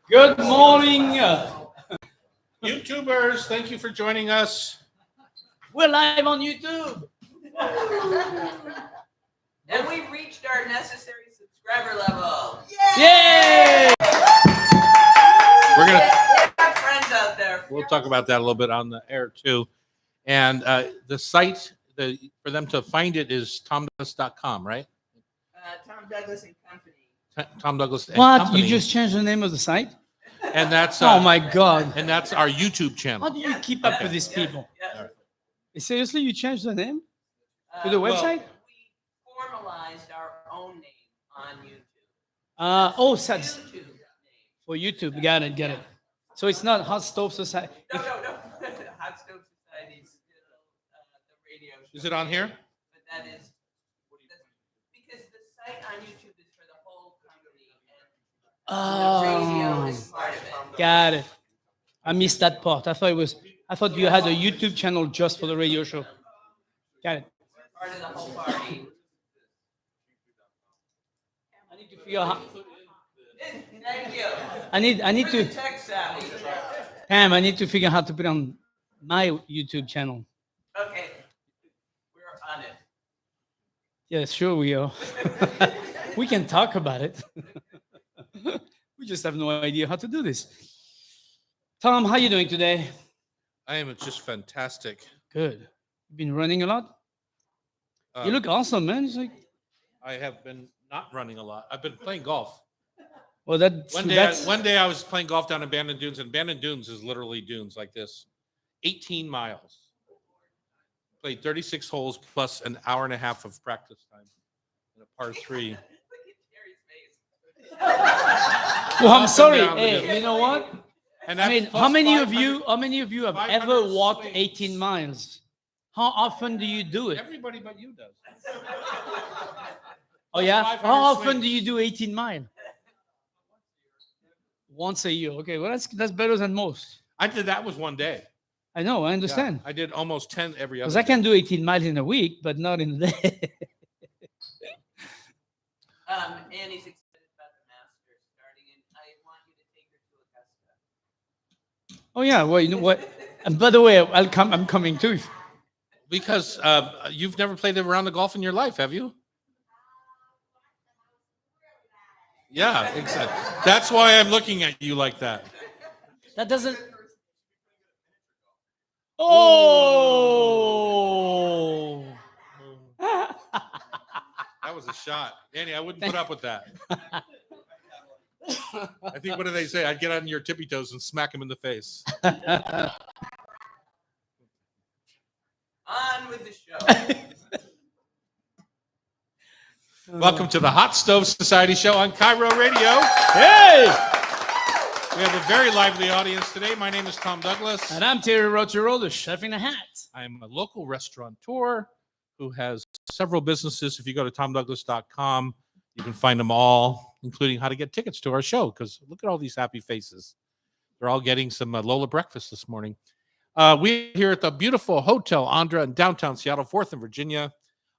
Good morning. YouTubers, thank you for joining us. We're live on YouTube. And we reached our necessary subscriber level. Yay! We're gonna. We have friends out there. We'll talk about that a little bit on the air too. And the site for them to find it is tomdouglas.com, right? Tom Douglas and Company. Tom Douglas and What? Company. You just changed the name of the site? And that's Oh my God! and that's our YouTube How channel. do you keep up with these people? Yeah. Seriously, you changed the name to the Well, website? we formalized our own name on YouTube. So that's YouTube name. for YouTube. Got it. So it's not Hot Stove Society. No. Hot Stove Society is still the radio show. Is it on here? But that is because the site on YouTube is for the whole company and the radio is part of it. Got it. I missed that part. I thought you had a YouTube channel just for the radio show. Got it. Part of the whole party. I need to figure out. Thank you. I need We're to. tech savvy. Pam, I need to figure out how to put on my YouTube channel. Okay. We're on it. Yeah, sure we are. We can talk about it. We just have no idea how to do this. Tom, how you doing today? I am just fantastic. Good. You've been running a lot? You look awesome, man. It's like, I have been not running a lot. I've been playing golf. well, that's One day I was playing golf down in Bandon Dunes, and Bandon Dunes is literally dunes like this, 18 miles. Played 36 holes plus an hour and a half of practice time in a par 3. Look at Terry's face. Well, I'm Up sorry. and down Hey, the- you know what? And I mean, that's how plus many of 500 you have 500 ever walked swings. 18 miles? How often do you do it? Everybody but you does. Oh yeah. 500 How often swings. do you do 18 miles? Once a year. Okay, well that's better than most. I did that was one day. I know. I Yeah, understand. I did almost 10 every other Because I day. can do 18 miles in a week, but not in a day. Annie's excited about the Masters starting, and I want you to take her to Augusta. Oh yeah. Well, you know what? And by the way, I'm coming too. Because you've never played a round of golf in your life, have you? Yeah, exactly. That's why I'm looking at you like that. That doesn't. Oh. That was a shot. Annie, I wouldn't put up with that. I think, what do they say? I'd get on your tippy toes and smack him in the face. On with the show. Welcome to the Hot Stove Society show on Cairo Radio. Hey. We have a very lively audience today. My name is Tom Douglas. And I'm Terry Rotero, the chef in a hat. I'm a local restaurateur who has several businesses. If you go to tomdouglas.com, you can find them all, including how to get tickets to our show, because look at all these happy faces. They're all getting some Lola breakfast this morning. We're here at the beautiful Hotel Andra in downtown Seattle, 4th and Virginia,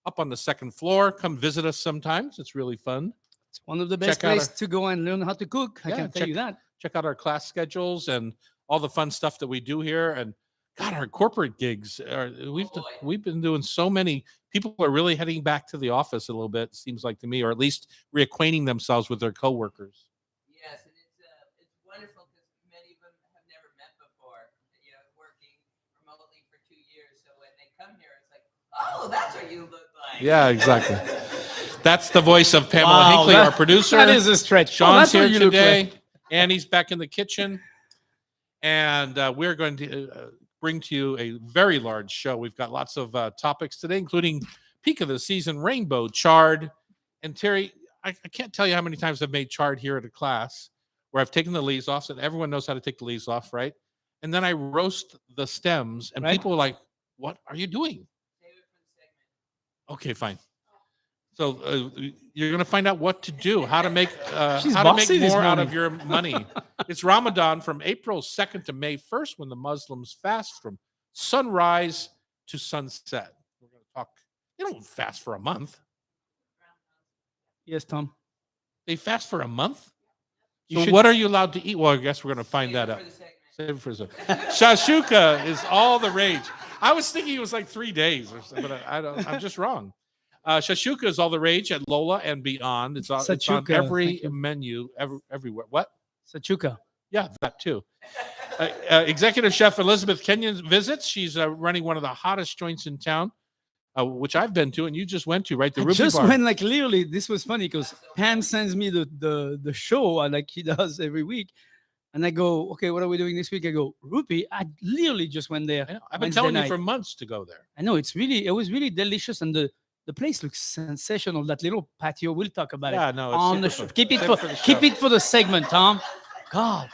up on the 2nd floor. Come visit us sometimes. It's really fun. It's one of the best Check out places to go and learn how to cook. I Yeah, can tell you that. Check out our class schedules and all the fun stuff that we do here. And God, our corporate gigs we've been doing so many. People are really heading back to the office a little bit, seems like to me, or at least reacquainting themselves with their coworkers. Yes, and it's wonderful because many of them have never met before. You know, working remotely for 2 years, so when they come here, it's like, oh, that's what you look like. Yeah, exactly. That's the voice of Pamela Wow, Hinckley, our producer. That is a stretch. Sean's that's what here you look today. like. Annie's back in the kitchen. And we're going to bring to you a very large show. We've got lots of topics today, including peak of the season, rainbow, chard. And Terry, I can't tell you how many times I've made chard here at a class where I've taken the leaves off, and everyone knows how to take the leaves off, right? And then I roast the stems, and Right. people are like, what are you doing? Save it for the segment. Okay, fine. So you're going to find out what to do, how to make She's how to bossy make this more out morning. of your money. It's Ramadan from April 2nd to May 1st, when the Muslims fast from sunrise to sunset. We're going to talk. They don't fast for a month. Yes, Tom. They fast for a month. You So should- what are you allowed to eat? Well, I guess we're going to find that out. Save it for a second. Shashuka is all the rage. I was thinking it was like 3 days or something, but I'm just wrong. Shashuka is all the rage at Lola and beyond. It's on Shashuka, every thank you. menu, everywhere. What? Sachuka. Yeah, that too. Executive Chef Elizabeth Kenyon visits. She's running one of the hottest joints in town, which I've been to, and you just went to, right? The I Rupee just Bar. went like literally. This was funny because Pam sends me the show like he does every week, and I go, okay, what are we doing this week? I go Rupee. I literally just went there. I know. I've been Wednesday telling you night. for months to go there. I know it was really delicious, and the place looks sensational. That little patio. We'll talk about Yeah, it no, it's on the super show. fun. Keep it Save for the keep show. it for the segment, Tom. God,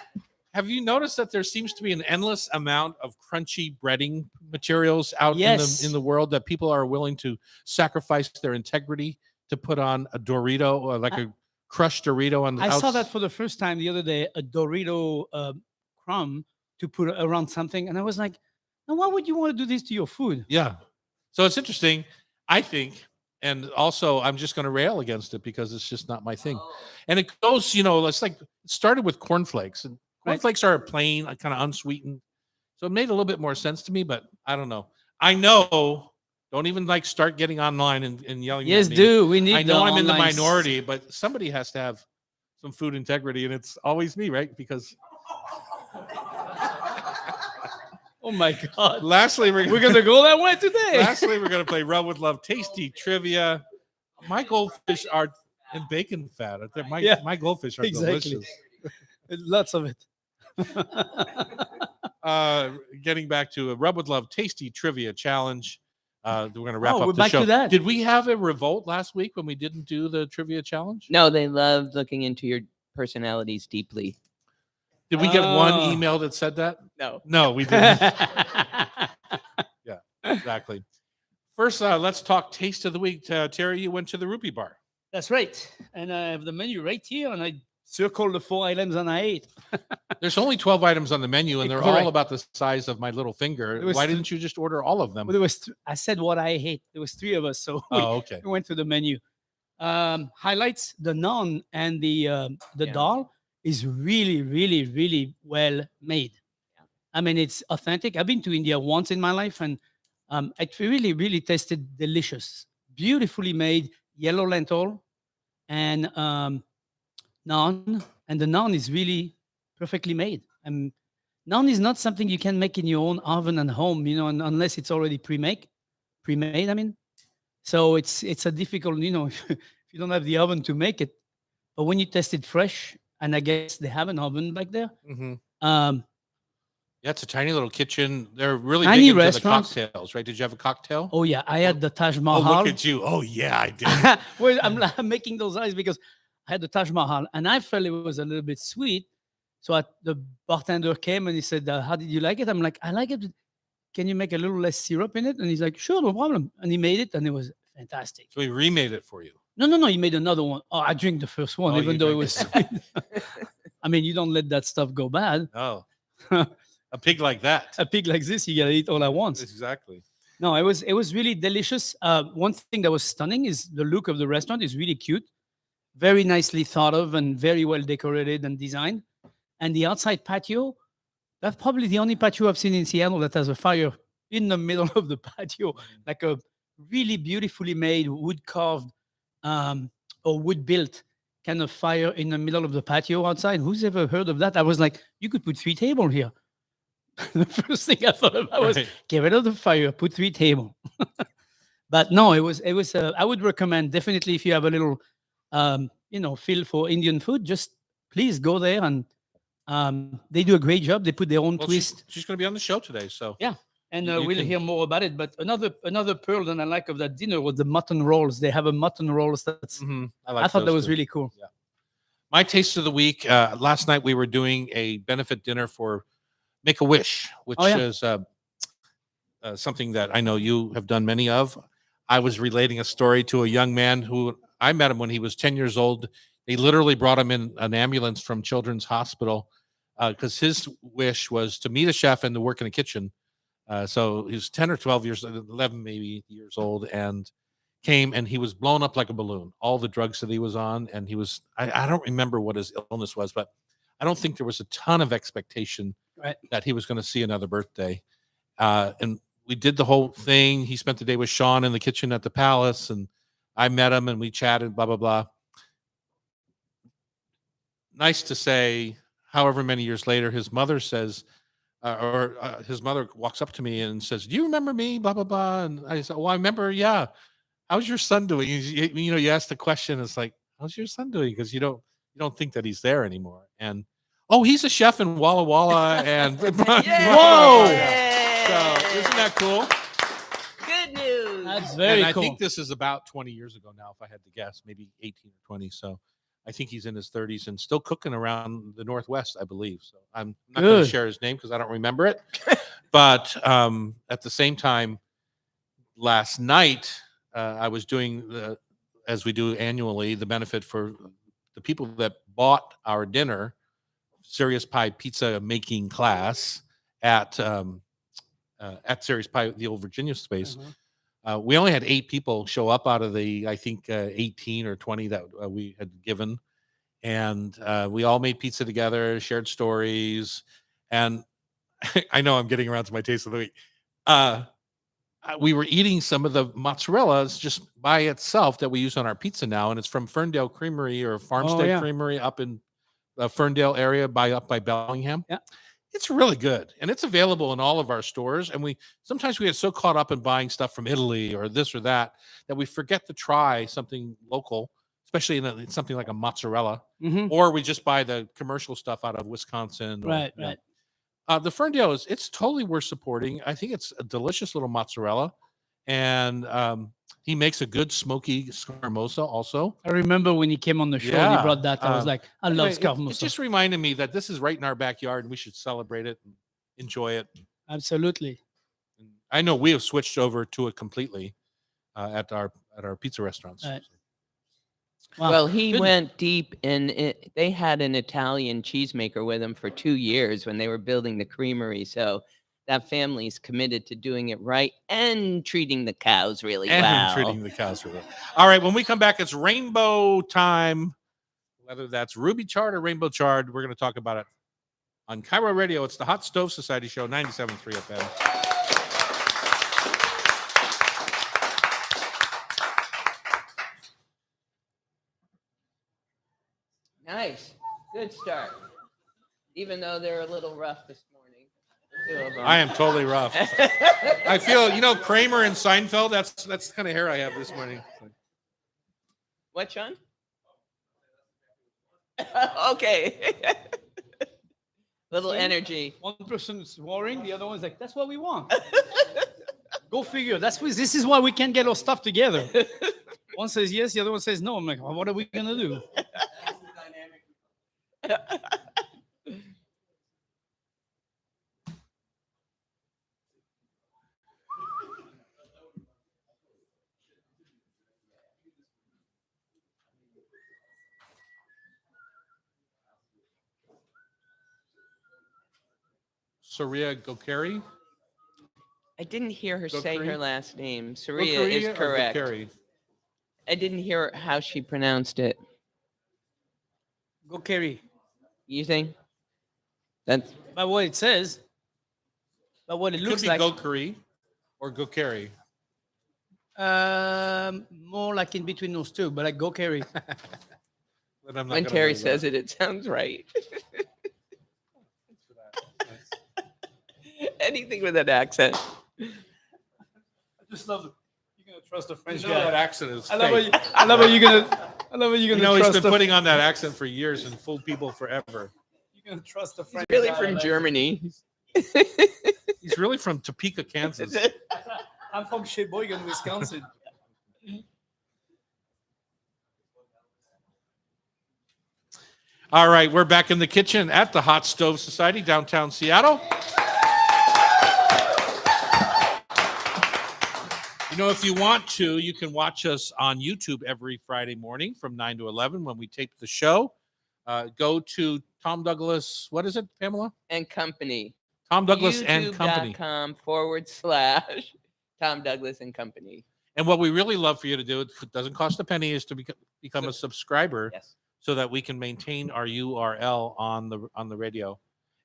Have you noticed that there seems to be an endless amount of crunchy breading materials out Yes. in the world that people are willing to sacrifice their integrity to put on a Dorito or like a crushed Dorito on the I saw that for the first time the other day. A Dorito crumb to put around something, and I was like, now why would you want to do this to your food? Yeah. So it's interesting, I think. And also, I'm just going to rail against it because it's just not my thing. And it goes, it's like it started with cornflakes, and Right. cornflakes are plain, kind of unsweetened. So it made a little bit more sense to me, but I don't know. I know. Don't even like start getting online and yelling Yes, at me. do we need? I know the I'm in the online minority, but somebody has to have some food integrity, and it's always me, right? Because Oh my God! lastly, We're gonna go that way today. lastly, we're gonna play Rub with Love Tasty Trivia. My goldfish are in bacon fat. Yeah, My goldfish are exactly. delicious. Lots of it. Getting back to a Rub with Love Tasty Trivia Challenge. We're gonna wrap Oh, up we're the back show. to that. Did we have a revolt last week when we didn't do the trivia challenge? No, they love looking into your personalities deeply. Did we get one Oh. email that said that? No. No, we didn't. Exactly. First, let's talk taste of the week. Terry, you went to the Rupee Bar. That's right. And I have the menu right here, and I circled the 4 items, and I ate. There's only 12 items on the menu, and they're Correct. all about the size of my little finger. There was Why th- didn't you just order all of them? Well, I said what I hate. There was 3 of us, so Oh, okay. we went to the menu. Highlights: the naan and the Yeah. dal is really, really, really well made. I mean, it's authentic. I've been to India once in my life, and it really, really tasted delicious. Beautifully made yellow lentil and naan, and the naan is really perfectly made. And naan is not something you can make in your own oven at home, unless it's already pre-made. Pre-made, I mean. So it's a difficult, if you don't have the oven to make it. But when you test it fresh, and I guess they have an oven back there. Mm-hmm. Um, Yeah, it's a tiny little kitchen. They're really Tiny big into restaurants. the cocktails, right? Did you have a cocktail? oh yeah, I had the Taj Oh, Mahal. look at you. Oh, yeah, I did. Well, I'm making those eyes because I had the Taj Mahal, and I felt it was a little bit sweet. So the bartender came and he said, "How did you like it?" I'm like, "I like it. Can you make a little less syrup in it?" And he's like, "Sure, no problem." And he made it, and it was fantastic. So we remade it for you. No, he made another one. Oh, I drink the first one, Oh, even you though it drank was it. sweet. I mean, you don't let that stuff go bad. Oh, a pig like that. A pig like this, you gotta eat all at once. Exactly. No, it was really delicious. One thing that was stunning is the look of the restaurant is really cute, very nicely thought of, and very well decorated and designed. And the outside patio, that's probably the only patio I've seen in Seattle that has a fire in the middle of the patio, like a really beautifully made wood carved or wood built kind of fire in the middle of the patio outside. Who's ever heard of that? I was like, you could put 3 tables here. The first thing I thought about was Right. get rid of the fire, put 3 tables. But no, it was. I would recommend definitely if you have a little, feel for Indian food, just please go there, and they do a great job. They put their own Well, twist, she's going to be on the show today. So Yeah. and you we'll can- hear more about it. But another pearl that I like of that dinner was the mutton rolls. They have a mutton rolls that's. Mhm, I thought that was really cool. my taste of the week. Last night we were doing a benefit dinner for Make a Wish, which Oh, yeah. is something that I know you have done many of. I was relating a story to a young man who I met him when he was 10 years old. They literally brought him in an ambulance from Children's Hospital because his wish was to meet a chef and to work in a kitchen. So he was 10 or 12 years, 11 maybe years old, and came and he was blown up like a balloon. All the drugs that he was on, and he was, I don't remember what his illness was, but I don't think there was a ton of expectation Right. that he was going to see another birthday. And we did the whole thing. He spent the day with Sean in the kitchen at the palace, and I met him and we chatted, blah, blah, blah. Nice to say, however many years later, his mother says, his mother walks up to me and says, "Do you remember me?" Blah, blah, blah. And I said, "Well, I remember, yeah. How's your son doing?" You ask the question, it's like, how's your son doing? Because you don't think that he's there anymore. And he's a chef in Walla Walla. And Whoa! So isn't that cool? Good news. That's very I cool. think this is about 20 years ago now, if I had to guess, maybe 18 or 20. So I think he's in his 30s and still cooking around the Northwest, I believe. So I'm not going to Good. share his name because I don't remember it. But at the same time, last night, I was doing as we do annually, the benefit for the people that bought our dinner, Serious Pie Pizza making class at Serious Pie, the old Virginia space. We only had 8 people show up out of the, I think, 18 or 20 that we had given. And we all made pizza together, shared stories. And I know I'm getting around to my taste of the week. We were eating some of the mozzarella's just by itself that we use on our pizza now. And it's from Ferndale Creamery or Farmstead Creamery up in the Ferndale area up by Bellingham. Yeah. It's really good. And it's available in all of our stores. And sometimes we get so caught up in buying stuff from Italy or this or that we forget to try something local, especially in something like a mozzarella, or we just buy the commercial stuff out of Wisconsin. Right. The Ferndale it's totally worth supporting. I think it's a delicious little mozzarella. And he makes a good smoky scaramousa also. I remember when he came on the show and he brought that. I was like, I love scaramousa. It just reminded me that this is right in our backyard and we should celebrate it and enjoy it. Absolutely. I know we have switched over to it completely at our pizza restaurants. Right. Wow. Well, he went deep in it. They had an Italian cheesemaker with him for 2 years when they were building the creamery. So that family's committed to doing it right and treating the cows really well. Treating the cows really well. All right, when we come back, it's rainbow time. Whether that's Ruby Chard or Rainbow Chard, we're going to talk about it on Cairo Radio. It's the Hot Stove Society Show, 97.3 FM. Nice. Good start. Even though they're a little rough this morning. The 2 of them. I am totally rough. I feel, Kramer and Seinfeld, that's the kind of hair I have this morning. What, Sean? Okay. Little energy. One person is worrying, the other one's like, that's what we want. Go figure. This is why we can't get our stuff together. One says yes, the other one says no. I'm like, well, what are we going to do? Sureya Gokeri. I didn't hear her say Gokeri? her last name. Sureya Gokeri is or correct. Gokeri? I didn't hear how she pronounced it. Gokeri. You think? That's By what it says, by what it Could looks be like. Gokeri or Gokeri. More like in between those two, but like Gokeri. But I'm not when gonna Terry worry says about it sounds right. Anything with an accent. I just love it. You're gonna trust a French You guy. know that accent is I love fake. how you're gonna. He's trust been putting on that accent for years and fooled people forever. You're gonna trust a French. Really guy, from like- Germany. He's really from Topeka, Kansas. I'm from Sheboygan, Wisconsin. All right, we're back in the kitchen at the Hot Stove Society, downtown Seattle. If you want to, you can watch us on YouTube every Friday morning from 9 to 11 when we tape the show. Go to Tom Douglas, what is it, Pamela? And Company. Tom Douglas and Company. YouTube.com/Tom Douglas and Company. And what we really love for you to do, it doesn't cost a penny, is to become a subscriber. Yes. so that we can maintain our URL on the radio.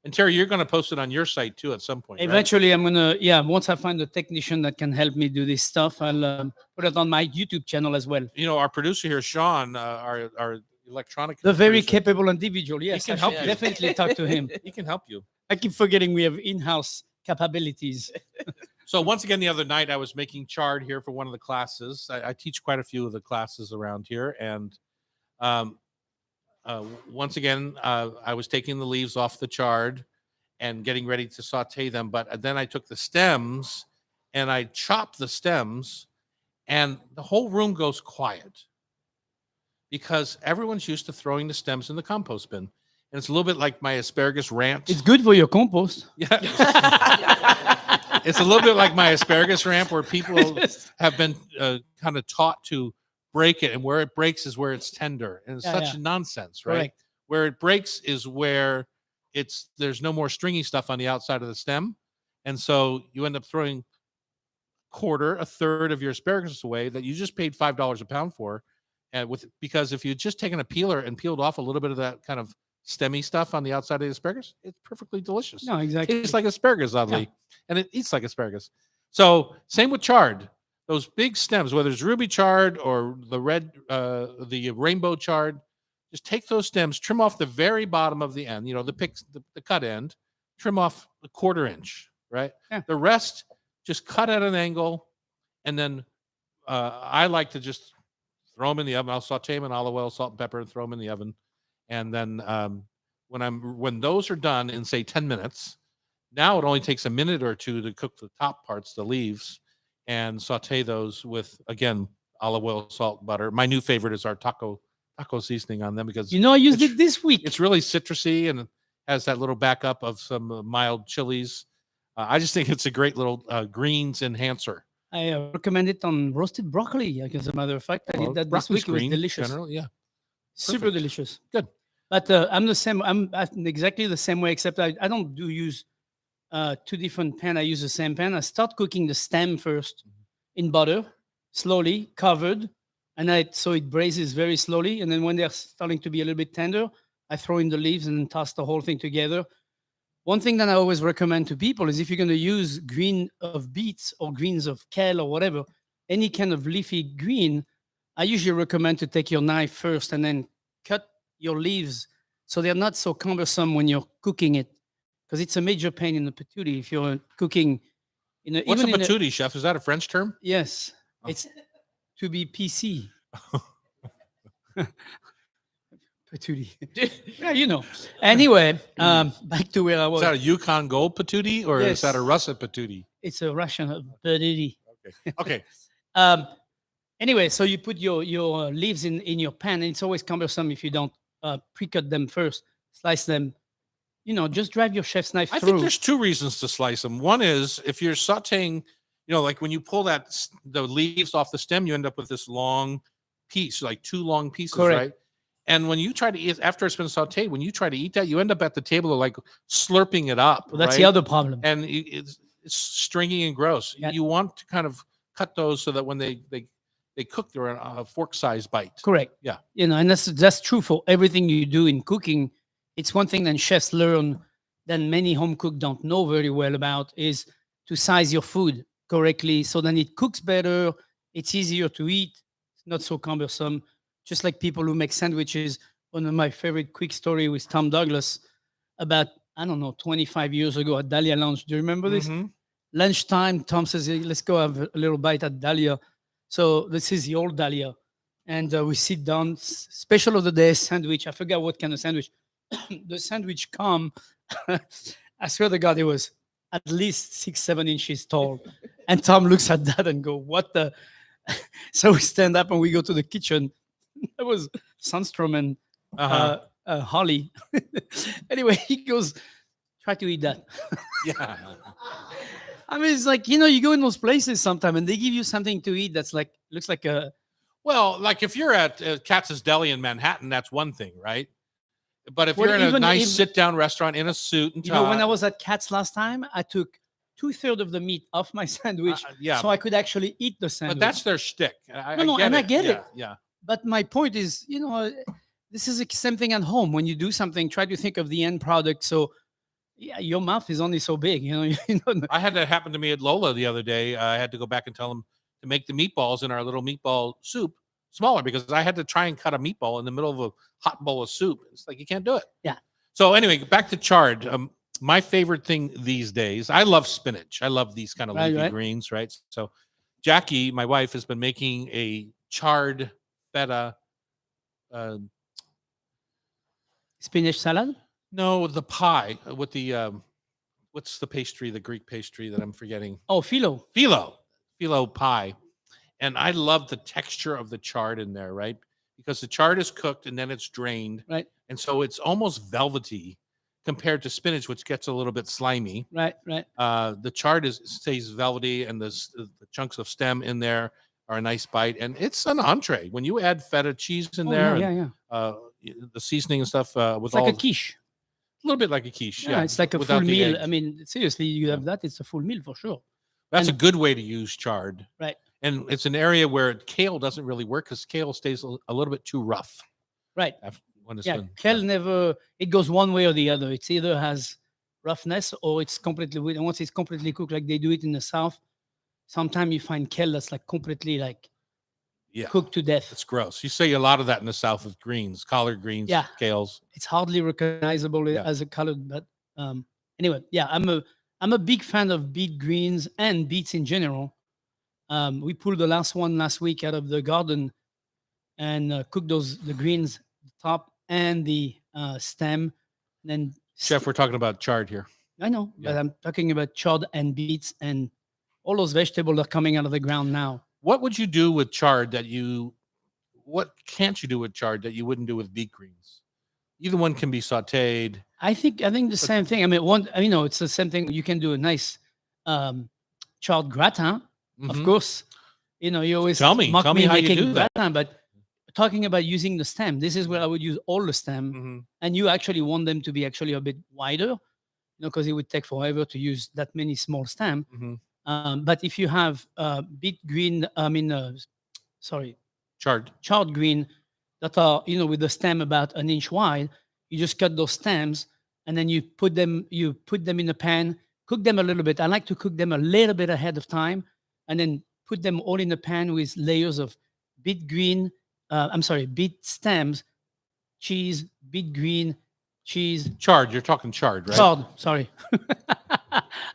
And Terry, you're going to post it on your site too at some point, right? Eventually, I'm gonna, once I find a technician that can help me do this stuff, I'll put it on my YouTube channel as well. You know, our producer here, Sean, our electronic The very producer, capable individual. Yes, can I help should you. definitely talk to him. he can help you. I keep forgetting we have in-house capabilities. So once again, the other night I was making chard here for one of the classes. I teach quite a few of the classes around here, and once again, I was taking the leaves off the chard and getting ready to saute them. But then I took the stems and I chopped the stems, and the whole room goes quiet because everyone's used to throwing the stems in the compost bin. And it's a little bit like my asparagus rant. It's good for your compost. Yeah. It's a little bit like my asparagus ramp where people have been kind of taught to break it, and where it breaks is where it's tender, and it's such nonsense, right? Correct. Where it breaks is where there's no more stringy stuff on the outside of the stem, and so you end up throwing a third of your asparagus away that you just paid $5 a pound for, and because if you just taken a peeler and peeled off a little bit of that kind of stemmy stuff on the outside of the asparagus, it's perfectly delicious. No, exactly. It's like asparagus, oddly, and it eats like asparagus. So same with chard. Those big stems, whether it's ruby chard or the the rainbow chard, just take those stems, trim off the very bottom of the end, the cut end, trim off a 1/4 inch, right? Yeah. The rest, just cut at an angle, and then I like to just throw them in the oven. I'll saute them in olive oil, salt, and pepper, and throw them in the oven. And then when those are done in, say, 10 minutes, now it only takes a minute or two to cook the top parts, the leaves, and saute those with, again, olive oil, salt, butter. My new favorite is our taco seasoning on them because I used it this week. it's really citrusy and has that little backup of some mild chilies. I just think it's a great little greens enhancer. I recommend it on roasted broccoli. As a matter of fact, I did that this week. It was delicious. Generally, yeah. Super delicious. Good. But I'm the same. I'm exactly the same way, except I don't use two different pans. I use the same pan. I start cooking the stem first in butter, slowly, covered, and so it braises very slowly. And then when they're starting to be a little bit tender, I throw in the leaves and then toss the whole thing together. One thing that I always recommend to people is if you're going to use green of beets or greens of kale or whatever, any kind of leafy green, I usually recommend to take your knife first and then cut your leaves so they're not so cumbersome when you're cooking it, because it's a major pain in the patootie if you're cooking. What's a patootie, chef? Is that a French term? Yes, it's to be PC. Patootie. Yeah, Anyway, back to where I was. Is that a Yukon Gold patootie or is that a russet patootie? It's a Russian patootie. Okay. Anyway, so you put your leaves in your pan, and it's always cumbersome if you don't pre-cut them first, slice them. Just drive your chef's knife I through. think there's two reasons to slice them. One is if you're sauteing, like when you pull the leaves off the stem, you end up with this long piece, like 2 long pieces, Correct. right? And when you try to eat, after it's been sauteed, when you try to eat that, you end up at the table like slurping it up. Well, that's right? the other problem. And it's stringy and gross. Yeah. You want to kind of cut those so that when they cook, they're a fork-sized bite. Correct. Yeah. And that's true for everything you do in cooking. It's one thing that chefs learn that many home cooks don't know very well about is to size your food correctly so then it cooks better, it's easier to eat, it's not so cumbersome. Just like people who make sandwiches. One of my favorite quick story with Tom Douglas about, 25 years ago at Dahlia Lounge. Do you remember this? Mm-hmm. Lunchtime, Tom says, "Hey, let's go have a little bite at Dahlia." So this is the old Dahlia. And we sit down, special of the day, sandwich. I forgot what kind of sandwich. The sandwich come. I swear to God, it was at least 6-7 inches tall. And Tom looks at that and go, "What the?" So we stand up and we go to the kitchen. That was Sundstrom and Holly. Anyway, he goes, "Try to eat that." Yeah. It's like, you go in those places sometime and they give you something to eat that's like, looks like a. Well, like if you're at Katz's Deli in Manhattan, that's one thing, right? But if you're in a nice sit-down restaurant in a suit and tie. When I was at Katz last time, I took 2/3 of the meat off my sandwich so I could actually eat the sandwich. But that's their shtick. I get it. Yeah. But my point is, this is the same thing at home. When you do something, try to think of the end product. So yeah, your mouth is only so big, you know. You know. I had that happen to me at Lola the other day. I had to go back and tell them to make the meatballs in our little meatball soup smaller because I had to try and cut a meatball in the middle of a hot bowl of soup. It's like you can't do it. Yeah. So anyway, back to chard. My favorite thing these days, I love spinach. I love these kind of Right, leafy right. greens, right? So Jackie, my wife, has been making a chard feta. Spinach salad. No, the pie with the what's the pastry, the Greek pastry that I'm forgetting? Oh, phyllo. Phyllo pie. And I love the texture of the chard in there, right? Because the chard is cooked and then it's drained. Right. And so it's almost velvety compared to spinach, which gets a little bit slimy. Right. Right. The chard stays velvety, and the chunks of stem in there are a nice bite. And it's an entree. When you add feta cheese in Oh, there, yeah, and, yeah. the seasoning and stuff with It's like all a quiche. a little bit like a quiche. Yeah, Yeah, it's like a without full the meal. egg. I mean, seriously, you have that. It's a full meal for sure. That's and- a good way to use chard. Right. And it's an area where kale doesn't really work because kale stays a little bit too rough. Right. When it's Yeah, done. kale never. It goes one way or the other. It's either has roughness or it's completely. And once it's completely cooked, like they do it in the south, sometimes you find kale that's like completely like Yeah, cooked to death. it's gross. You see a lot of that in the south with greens, collard greens, Yeah. kales. It's hardly recognizable Yeah. as a collard. But anyway, yeah, I'm a big fan of beet greens and beets in general. We pulled the last one last week out of the garden and cooked the greens, the top and the stem. Then Chef, we're talking about chard here. I know, but Yeah. I'm talking about chard and beets and all those vegetables are coming out of the ground now. What would you do with chard what can't you do with chard that you wouldn't do with beet greens? Either one can be sauteed. I think the same thing. I mean, it's the same thing. You can do a nice chard gratin, of Mhm. course. You know, you always Tell me mock how you making do that. gratin, but talking about using the stem, this is where I would use all the stem, Mhm. and you actually want them to be actually a bit wider, you know, because it would take forever to use that many small stem. Mhm. But if you have beet green, Chard. chard green that are, you know, with the stem about an inch wide, you just cut those stems and then you put them in a pan, cook them a little bit. I like to cook them a little bit ahead of time and then put them all in a pan with layers of beet stems, cheese, beet green, cheese, Chard. You're talking chard, right? chard. Sorry.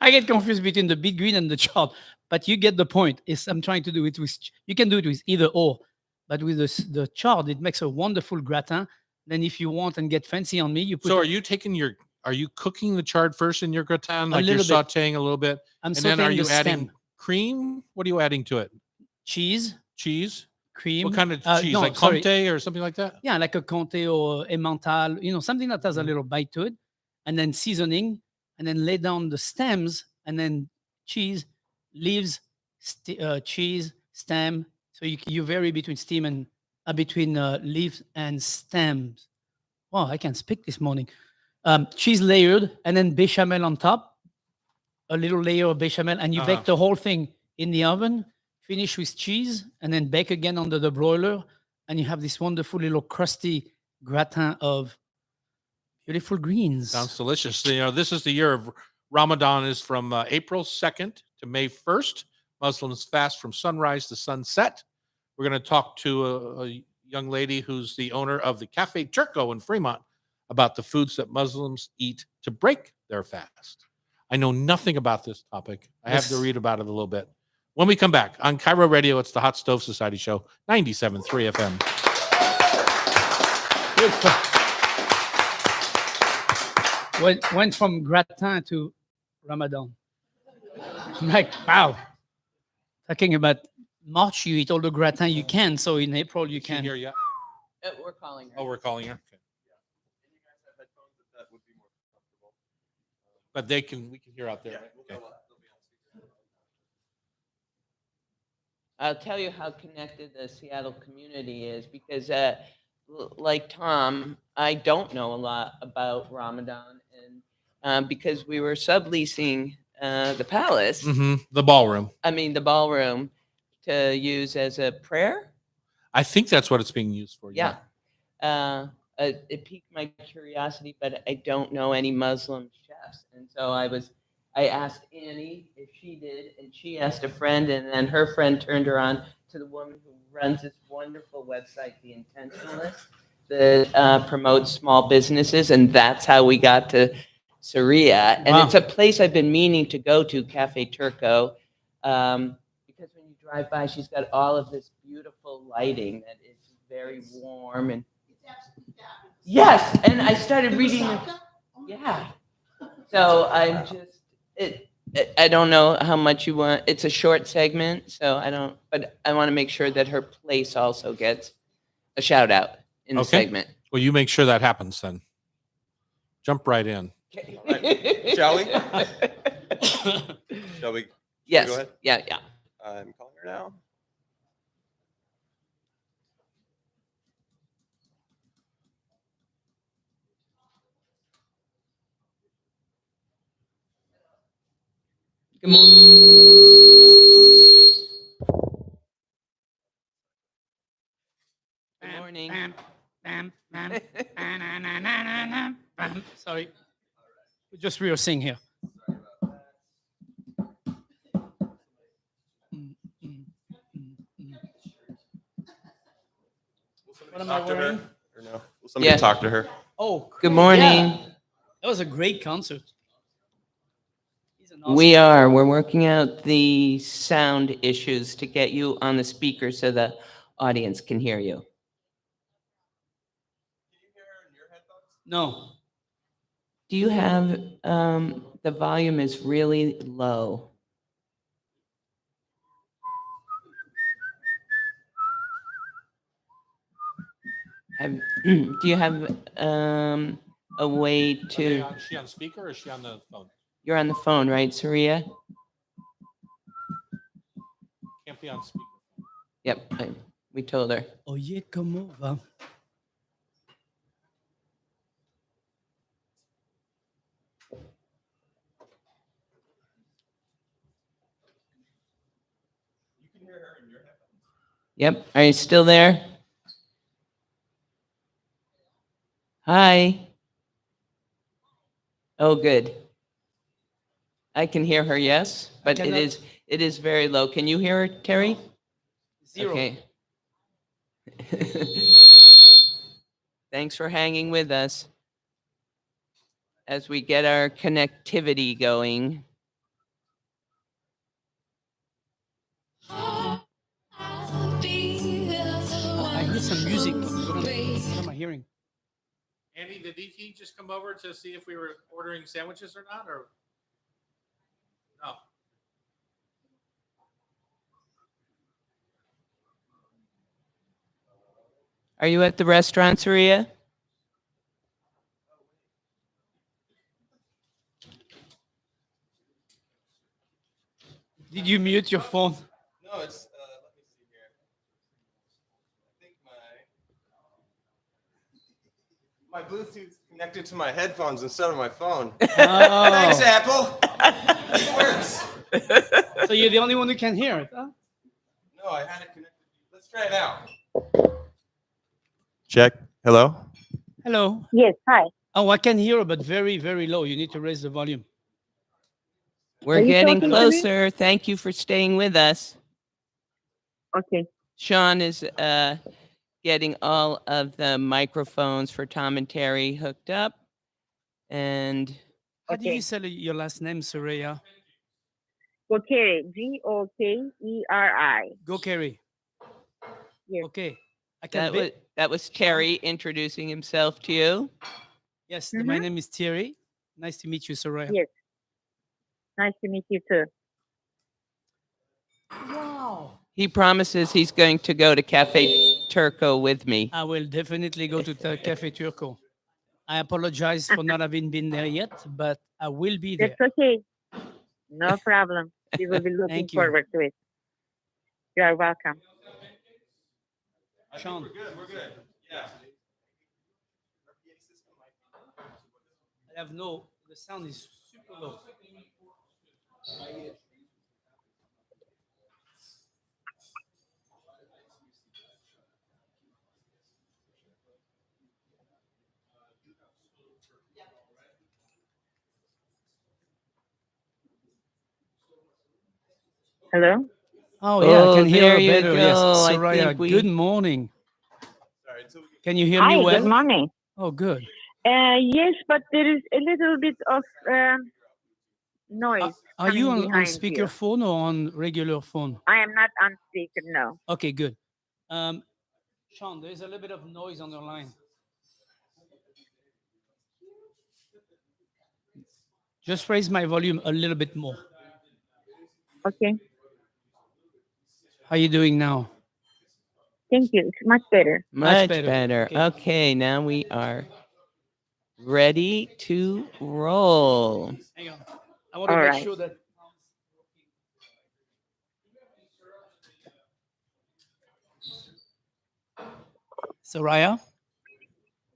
I get confused between the beet green and the chard, but you get the point. I'm trying to do it with, you can do it with either or, but with the chard, it makes a wonderful gratin. Then if you want and get fancy on me, you put So are you cooking the chard first in your gratin? Like you're little bit. sauteing a little bit? I'm And then are sauteing you the adding stem. cream? What are you adding to it? Cheese, Cheese? cream. What kind of cheese? No, Like sorry. Comté or something like that? Yeah, like a Comté or Emmental, you know, something that has a Mhm. little bite to it, and then seasoning, and then lay down the stems, and then cheese, leaves, cheese, stem. So you vary between steam and between leaves and stems. Wow, I can't speak this morning. Cheese layered, and then bechamel on top, a little layer of bechamel, and you Uh-huh. bake the whole thing in the oven. Finish with cheese, and then bake again under the broiler, and you have this wonderful little crusty gratin of beautiful greens. Sounds delicious. You know, this is the year of Ramadan is from April 2nd to May 1st. Muslims fast from sunrise to sunset. We're going to talk to a young lady who's the owner of the Café Turko in Fremont about the foods that Muslims eat to break their fast. I know nothing about this topic. I have to Yes. read about it a little bit. When we come back on Cairo Radio, it's the Hot Stove Society Show, 97.3 FM. Went from gratin to Ramadan. I'm like, wow. Talking about March, you eat all the gratin you can. So in April, you Is she can. here yet? We're calling her. Oh, we're calling her. Okay. But we can hear out there. Right? Okay. I'll tell you how connected the Seattle community is because, like Tom, I don't know a lot about Ramadan, and because we were subleasing the palace, The ballroom. the ballroom, to use as a prayer. I think that's what it's being used for. Yeah. it piqued my curiosity, but I don't know any Muslim chefs, and so I asked Annie if she did, and she asked a friend, and then her friend turned her on to the woman who runs this wonderful website, The Intentionalist, that promotes small businesses, and that's how we got to Sureya. And Wow. it's a place I've been meaning to go to, Café Turko, because when you drive by, she's got all of this beautiful lighting that is very warm and yes, and I started reading. Yeah. So I'm just it. I don't know how much you want. It's a short segment, so I don't. But I want to make sure that her place also gets a shout out in the Okay. segment. Well, you make sure that happens then. Jump right in. Shall we? Shall we? Yes. Go ahead. Yeah. Yeah. I'm calling her now. Good morning. Bam, bam, bam, bam. Sorry. We're just rehearsing here. What am I Talk to her, wearing? or no? Will somebody Yeah. talk to her? Oh, Good cool. morning. Yeah. That was a great concert. He's an awesome We are. We're working out the sound issues to get you on the speaker so the audience can hear you. No. Do you have the volume is really low? Have, do you have a way Is to? she on speaker or is she on the phone? You're on the phone, right, Sureya? Can't be on speaker. Yep, we told her. Oye, ¿cómo va? Yep, are you still there? Hi. Oh, good. I can hear her, yes, but cannot- it is very low. Can you hear her, Terry? Zero. Okay. Thanks for hanging with us as we get our connectivity going. I hear some music. What am I hearing? Andy, did he just come over to see if we were ordering sandwiches or not? Or no? Are you at the restaurant, Sureya? Did you mute your phone? No, it's. Let me see here. I think my Bluetooth's connected to my headphones instead of my phone. Thanks, Oh. Apple. It works. So you're the only one who can hear it, huh? No, I had it connected. Let's try it out. Check. Hello. Hello. Yes, hi. Oh, I can hear, but very, very low. You need to raise the volume. We're Are you getting talking to me? closer. Thank you for staying with us. Okay. Sean is getting all of the microphones for Tom and Terry hooked up. And How did Okay. you say your last name, Sureya? Gokeri. Gokeri. Gokeri. Yes. Okay. I can that was Terry introducing himself to you. Yes, my name is Thierry. Nice to meet you, Sureya. Yes. Nice to meet you too. Wow. He promises he's going to go to Café Turko with me. I will definitely go to the Café Turko. I apologize for not having been there yet, but I will be there. That's okay. No problem. We will be looking Thank you. forward to it. You are welcome. Sean. We're good. We're good. Yeah. I have the sound is super low. Hello? Oh, yeah, I can Oh, hear there her you better. Yes. go. I Soraya, think we- good morning. Can you hear me Hi, well? good morning. Oh, good. Yes, but there is a little bit of noise Are you coming on behind you. speakerphone or on regular phone? I am not on speaker, no. Okay, good. Sean, there's a little bit of noise on the line. Just raise my volume a little bit more. Okay, How are you doing now? thank you. It's much better. Much better. better. Okay. Okay, now we are ready to roll. Hang on. I want to All make right. sure that. Soraya?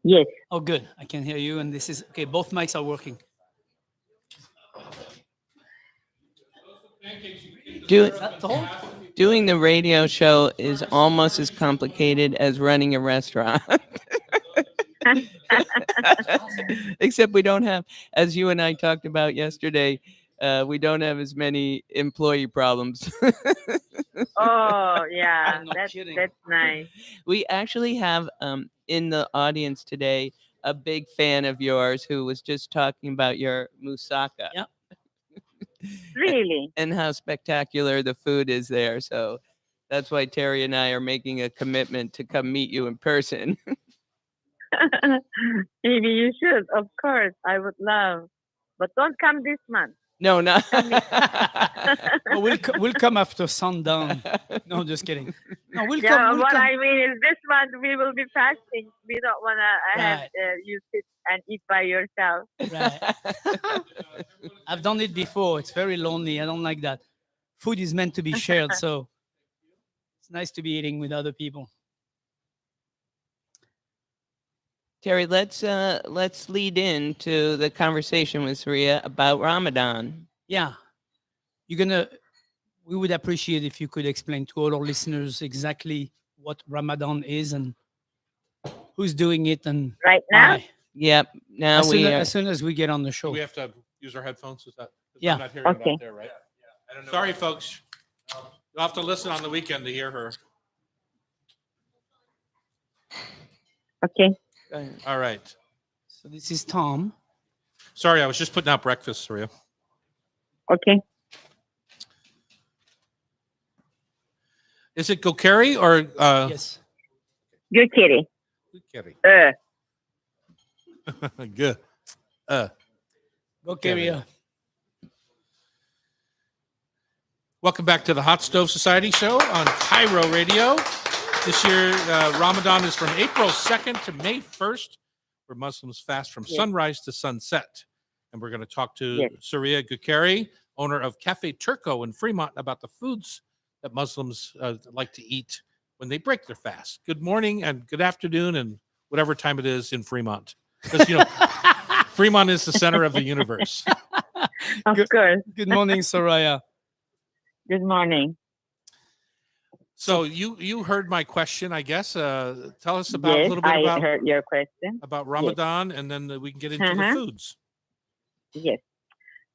Yes. Oh, good. I can hear you. And this is okay. Both mics are working. Do, Is that all? doing the radio show is almost as complicated as running a restaurant. Except we don't have, as you and I talked about yesterday, we don't have as many employee problems. Oh, yeah. No That's kidding. nice. We actually have in the audience today a big fan of yours who was just talking about your moussaka. Yeah. Really? And how spectacular the food is there. So that's why Terry and I are making a commitment to come meet you in person. Maybe you should. Of course, I would love. But don't come this month. No, not. Oh, we'll come after sundown. No, just kidding. No, we'll Yeah, come. We'll what come. I mean is this month we will be fasting. We don't want to have Right. you sit and eat by yourself. Right. I've done it before. It's very lonely. I don't like that. Food is meant to be shared, so it's nice to be eating with other people. Terry, let's lead into the conversation with Sureya about Ramadan. Yeah, you're gonna. We would appreciate if you could explain to all our listeners exactly what Ramadan is and who's doing it and Right now? why. Yep. Now As soon we as, are. as soon as we get on the Do show. we have to use our headphones? Is that? 'Cause Yeah. I'm not hearing it Okay. out there, right? Sorry, folks. You'll have to listen on the weekend to hear her. Okay. All right. So this is Tom. Sorry, I was just putting out breakfast for you. Okay. Is it Gokeri or Yes. Good kitty. Gokeri? Uh, Good. Gokeri. Welcome back to the Hot Stove Society show on Cairo Radio. This year, Ramadan is from April 2nd to May 1st, where Muslims fast from Yes. sunrise to sunset. And we're going to talk to Yes. Sureya Gokeri, owner of Café Turko in Fremont, about the foods that Muslims like to eat when they break their fast. Good morning and good afternoon and whatever time it is in Fremont. Because, Fremont is the center of the universe. of Good. course. Good morning, Soraya. Good morning. So you heard my question, I guess. Tell us about a Yes, little bit I about heard your question. Ramadan, and then we can get into the Uh-huh. foods. Yes.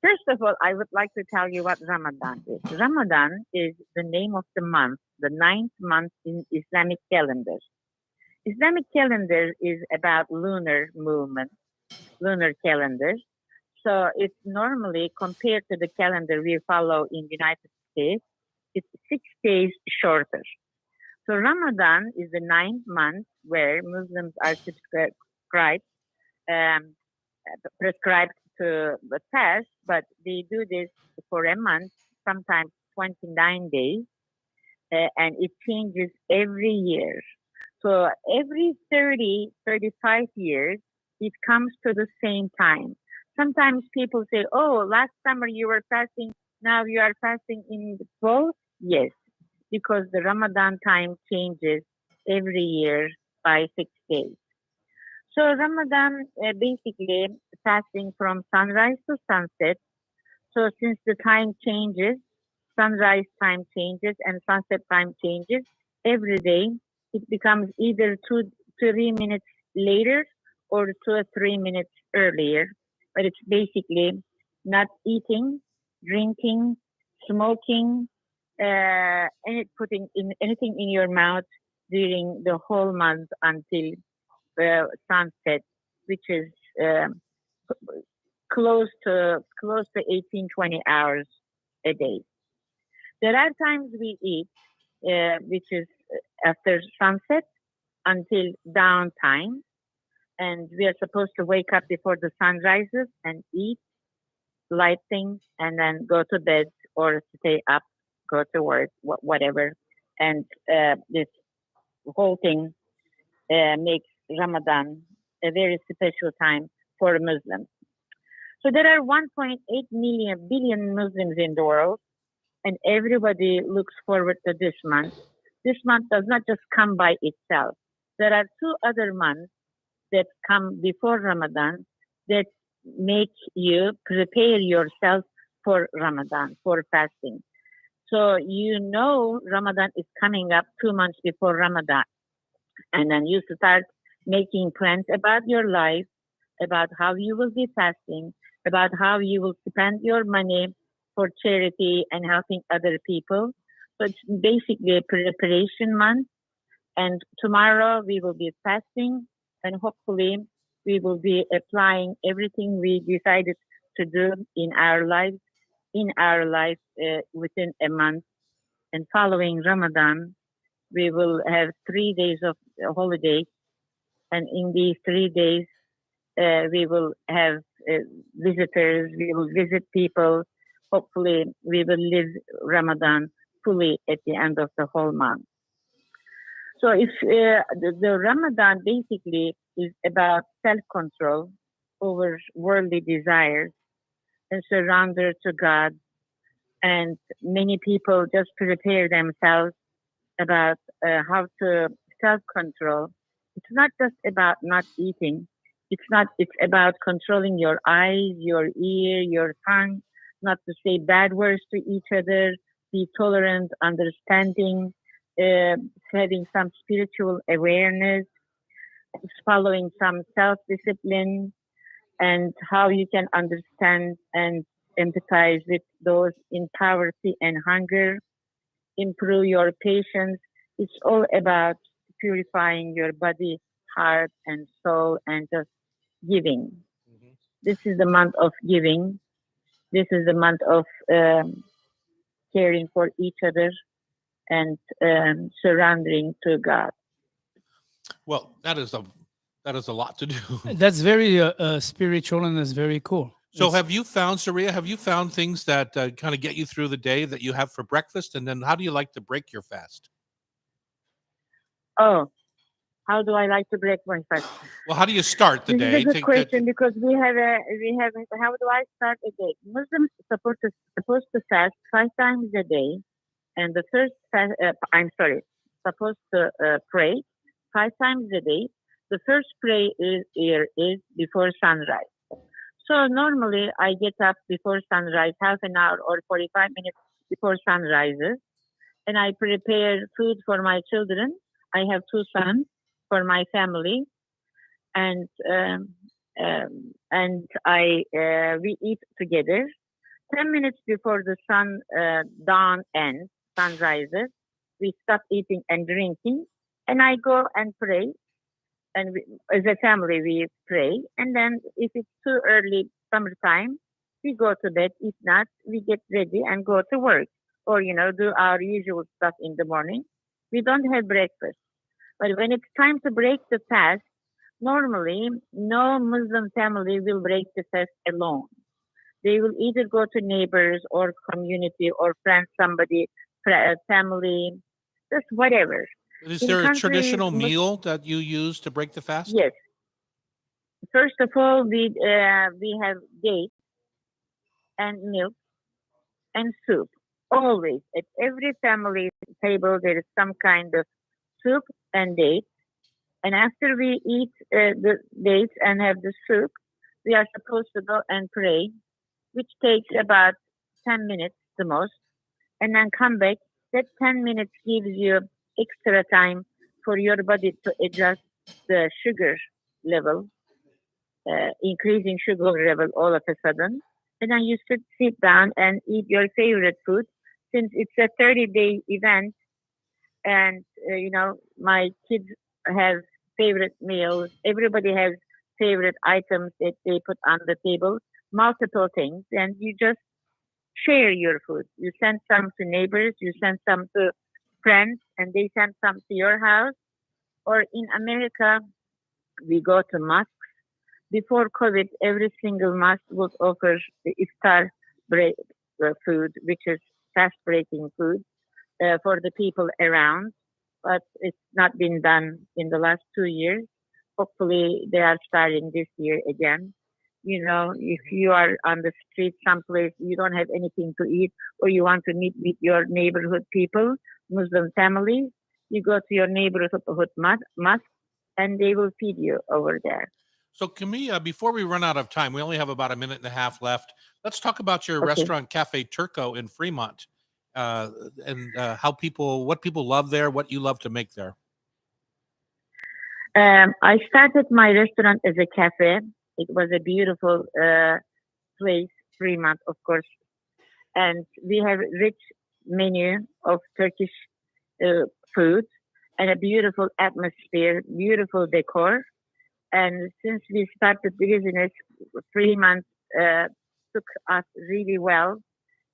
First of all, I would like to tell you what Ramadan is. Ramadan is the name of the month, the 9th month in Islamic calendar. Islamic calendar is about lunar movement, lunar calendar. So it's normally compared to the calendar we follow in the United States, it's 6 days shorter. So Ramadan is the 9th month where Muslims are prescribed to the fast, but they do this for a month, sometimes 29 days, and it changes every year. So every 30, 35 years, it comes to the same time. Sometimes people say, oh, last summer you were fasting, now you are fasting in the fall. Yes, because the Ramadan time changes every year by 6 days. So Ramadan basically fasting from sunrise to sunset. So since the time changes, sunrise time changes and sunset time changes every day, it becomes either 3 minutes later or 2 or 3 minutes earlier. But it's basically not eating, drinking, smoking, putting in anything in your mouth during the whole month until sunset, which is close to 18, 20 hours a day. There are times we eat, which is after sunset until downtime, and we are supposed to wake up before the sun rises and eat light things, and then go to bed or stay up, go to work, whatever. And this whole thing makes Ramadan a very special time for Muslims. So there are 1.8 billion Muslims in the world, and everybody looks forward to this month. This month does not just come by itself. There are 2 other months that come before Ramadan that make you prepare yourself for Ramadan, for fasting. So you know Ramadan is coming up 2 months before Ramadan. And then you start making plans about your life, about how you will be fasting, about how you will spend your money for charity and helping other people. So it's basically a preparation month. And tomorrow we will be fasting, and hopefully we will be applying everything we decided to do in our life within a month. And following Ramadan, we will have 3 days of holiday. And in these 3 days, we will have visitors, we will visit people. Hopefully, we will live Ramadan fully at the end of the whole month. So if the Ramadan basically is about self-control over worldly desires and surrender to God, and many people just prepare themselves about how to self-control. It's not just about not eating. It's about controlling your eyes, your ear, your tongue, not to say bad words to each other, be tolerant, understanding, having some spiritual awareness, following some self-discipline, and how you can understand and empathize with those in poverty and hunger, improve your patience. It's all about purifying your body, heart, and soul, and just giving. This is the month of giving. This is the month of caring for each other and surrendering to God. Well, that is a lot to do. That's very spiritual, and that's very cool. So It's- have you found, Sureya, have you found things that kind of get you through the day that you have for breakfast? And then how do you like to break your fast? Oh, how do I like to break my fast? Well, how do you start the This day? is a good question, because we have how do I start a day? Muslims supposed to fast 5 times a day, and the first supposed to pray 5 times a day. The first prayer is before sunrise. So normally I get up before sunrise, half an hour or 45 minutes before sun rises, and I prepare food for my children. I have 2 sons, for my family, and we eat together. 10 minutes before the dawn ends, sun rises, we stop eating and drinking, and I go and pray. And as a family, we pray. And then if it's too early, summertime, we go to bed. If not, we get ready and go to work, or, do our usual stuff in the morning. We don't have breakfast. But when it's time to break the fast, normally no Muslim family will break the fast alone. They will either go to neighbors or community or friends, somebody, family, just whatever. Is In there a countries, traditional meal that you use to break the fast? Yes. First of all, we have dates and milk and soup. Always at every family table, there is some kind of soup and dates. And after we eat the dates and have the soup, we are supposed to go and pray, which takes about 10 minutes the most, and then come back. That 10 minutes gives you extra time for your body to adjust the sugar level, increasing sugar level all of a sudden. And then you sit down and eat your favorite food, since it's a 30-day event, and my kids have favorite meals. Everybody has favorite items that they put on the table, multiple things, and you just share your food. You send some to neighbors, you send some to friends, and they send some to your house. Or in America, we go to mosques. Before COVID, every single mosque would offer the iftar break, food, which is fast breaking food for the people around. But it's not been done in the last 2 years. Hopefully, they are starting this year again. If you are on the street someplace, you don't have anything to eat, or you want to meet with your neighborhood people, Muslim families, you go to your neighborhood mosque, and they will feed you over there. So, can we, before we run out of time, we only have about a minute and a half left. Let's talk about your Okay. restaurant, Café Turko in Fremont, and what people love there, what you love to make there. I started my restaurant as a cafe. It was a beautiful place, Fremont, of course, and we have rich menu of Turkish food and a beautiful atmosphere, beautiful decor. And since we started the business, 3 months took us really well,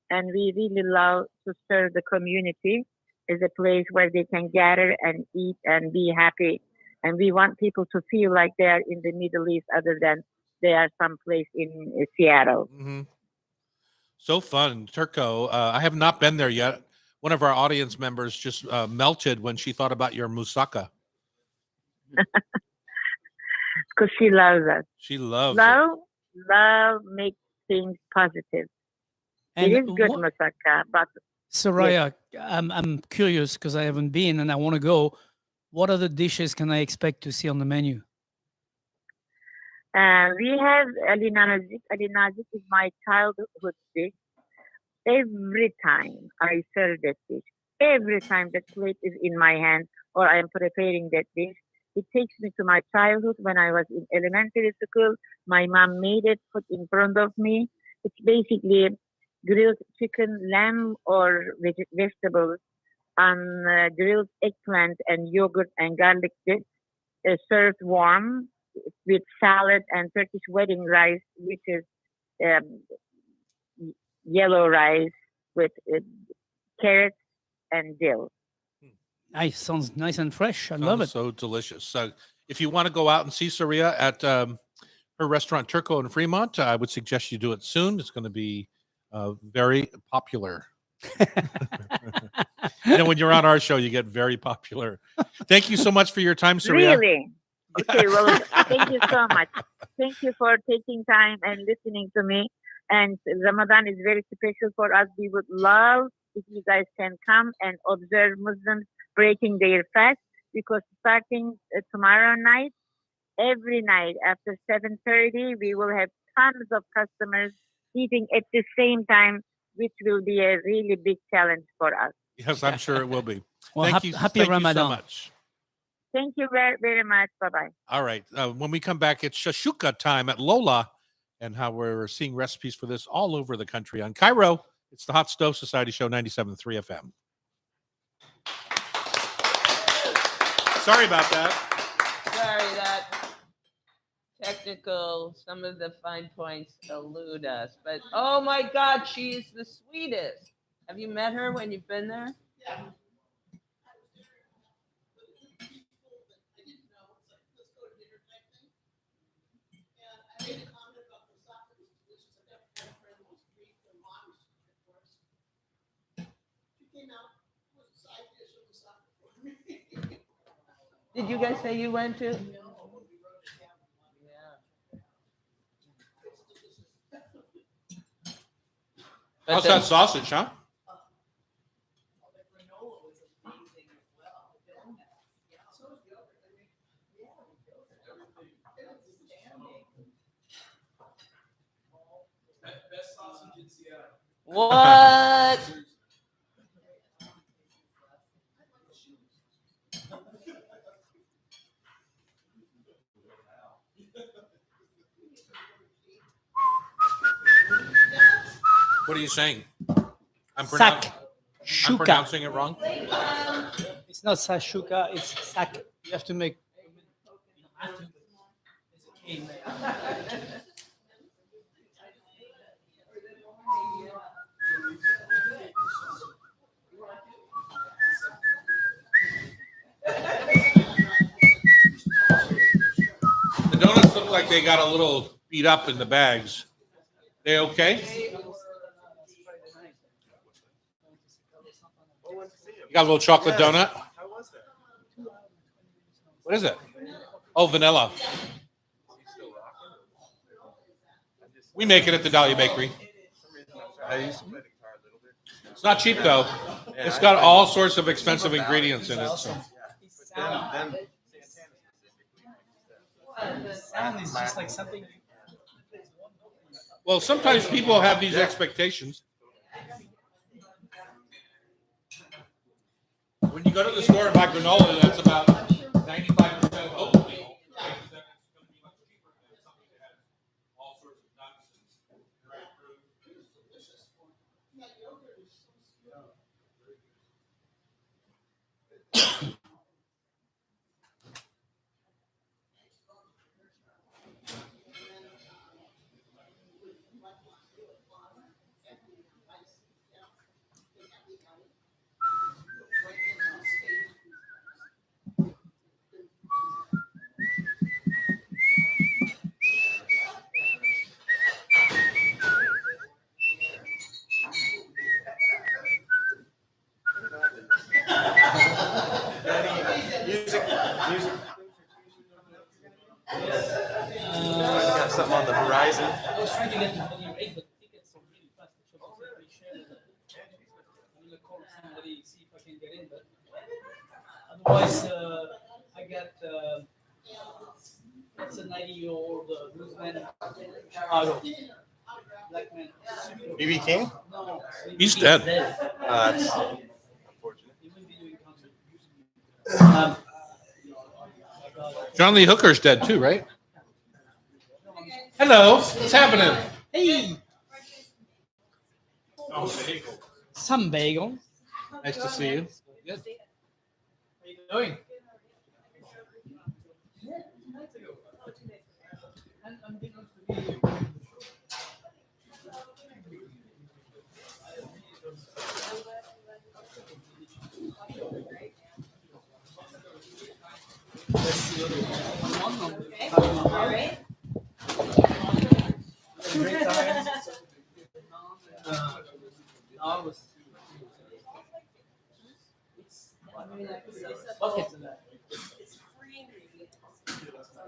and we really love to serve the community as a place where they can gather and eat and be happy. And we want people to feel like they are in the Middle East, other than they are someplace in Seattle. Mm-hmm. So fun, Turko. I have not been there yet. One of our audience members just melted when she thought about your moussaka. Because she loves us. She loves it. Love makes things positive. And it is good moussaka, but Sureya, I'm curious because I haven't been and I want to go. What other dishes can I expect to see on the menu? we have Ali Nazik. Ali Nazik is my childhood dish. Every time I serve that dish, every time that plate is in my hand or I am preparing that dish, it takes me to my childhood when I was in elementary school. My mom made it, put in front of me. It's basically grilled chicken, lamb, or vegetables on grilled eggplant and yogurt and garlic dish, served warm with salad and Turkish wedding rice, which is um, yellow rice with carrots and dill. Nice, sounds nice and fresh. I love it. So delicious. So, if you want to go out and see Sureya at her restaurant Turko in Fremont, I would suggest you do it soon. It's going to be very popular. When you're on our show, you get very popular. Thank you so much for your time, Sureya. Really? Okay, well, thank you so much. Thank you for taking time and listening to me. And Ramadan is very special for us. We would love if you guys can come and observe Muslims breaking their fast, because starting tomorrow night, every night after 7:30, we will have tons of customers eating at the same time, which will be a really big challenge for us. Yes, I'm sure it will be. Well, Thank you. happy Thank Ramadan. you so much. Thank you very, very much. Bye-bye. All right. When we come back, it's Shashuka time at Lola, and how we're seeing recipes for this all over the country on Cairo. It's the Hot Stove Society Show, 97.3 FM. Sorry about that. Sorry, that technical, some of the fine points elude us. But oh my God, she's the sweetest. Have you met her when you've been there? Yeah. Did you guys say you went to? How's that sausage, huh? Best sausage in Seattle. What? What are you saying? I'm Sack. Shuka. pronouncing it wrong. It's not Shashuka, it's sak. You have to make. The donuts look like they got a little beat up in the bags. They okay? You got a little chocolate donut? How was that? What is it? Oh, vanilla. We make it at the Dahlia Bakery. I used to play the guitar a little bit. It's not cheap though. It's got all sorts of expensive ingredients in it. So. But then Sound is just like something. Well, sometimes people have these expectations. When you go to the store and buy granola, that's about 95% oatmeal. music. Got something on the horizon. I was trying to get the volume 8, but tickets are really fast. I'm gonna call somebody, see if I can get in, but otherwise, I got it's a 90-year-old bluesman, Chicago, black man. BB King? No, He's dead. That's unfortunate. He wouldn't be doing concert. John Lee Hooker's dead too, right? Hello, what's happening? Hey, Oh, some bagel. nice to see you. Good. How you doing?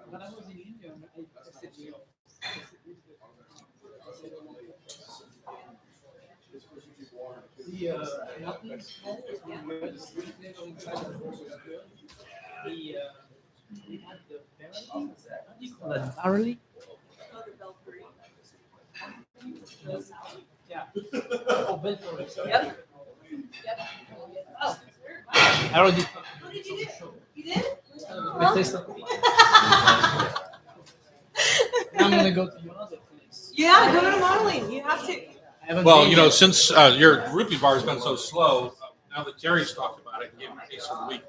When I was in India, I tested you. The muttons, we had the barley. How do you call that? Barley? Yeah. Oh, bell porridge. Yep. Oh. I already. What did you do? You did? I tasted it. Now I'm gonna go to your other place. Yeah, go to Manolin. You have to. I haven't Well, been you know, yet. since your Rupee Bar has been so slow, now that Terry's talked about it, give him a case of the week.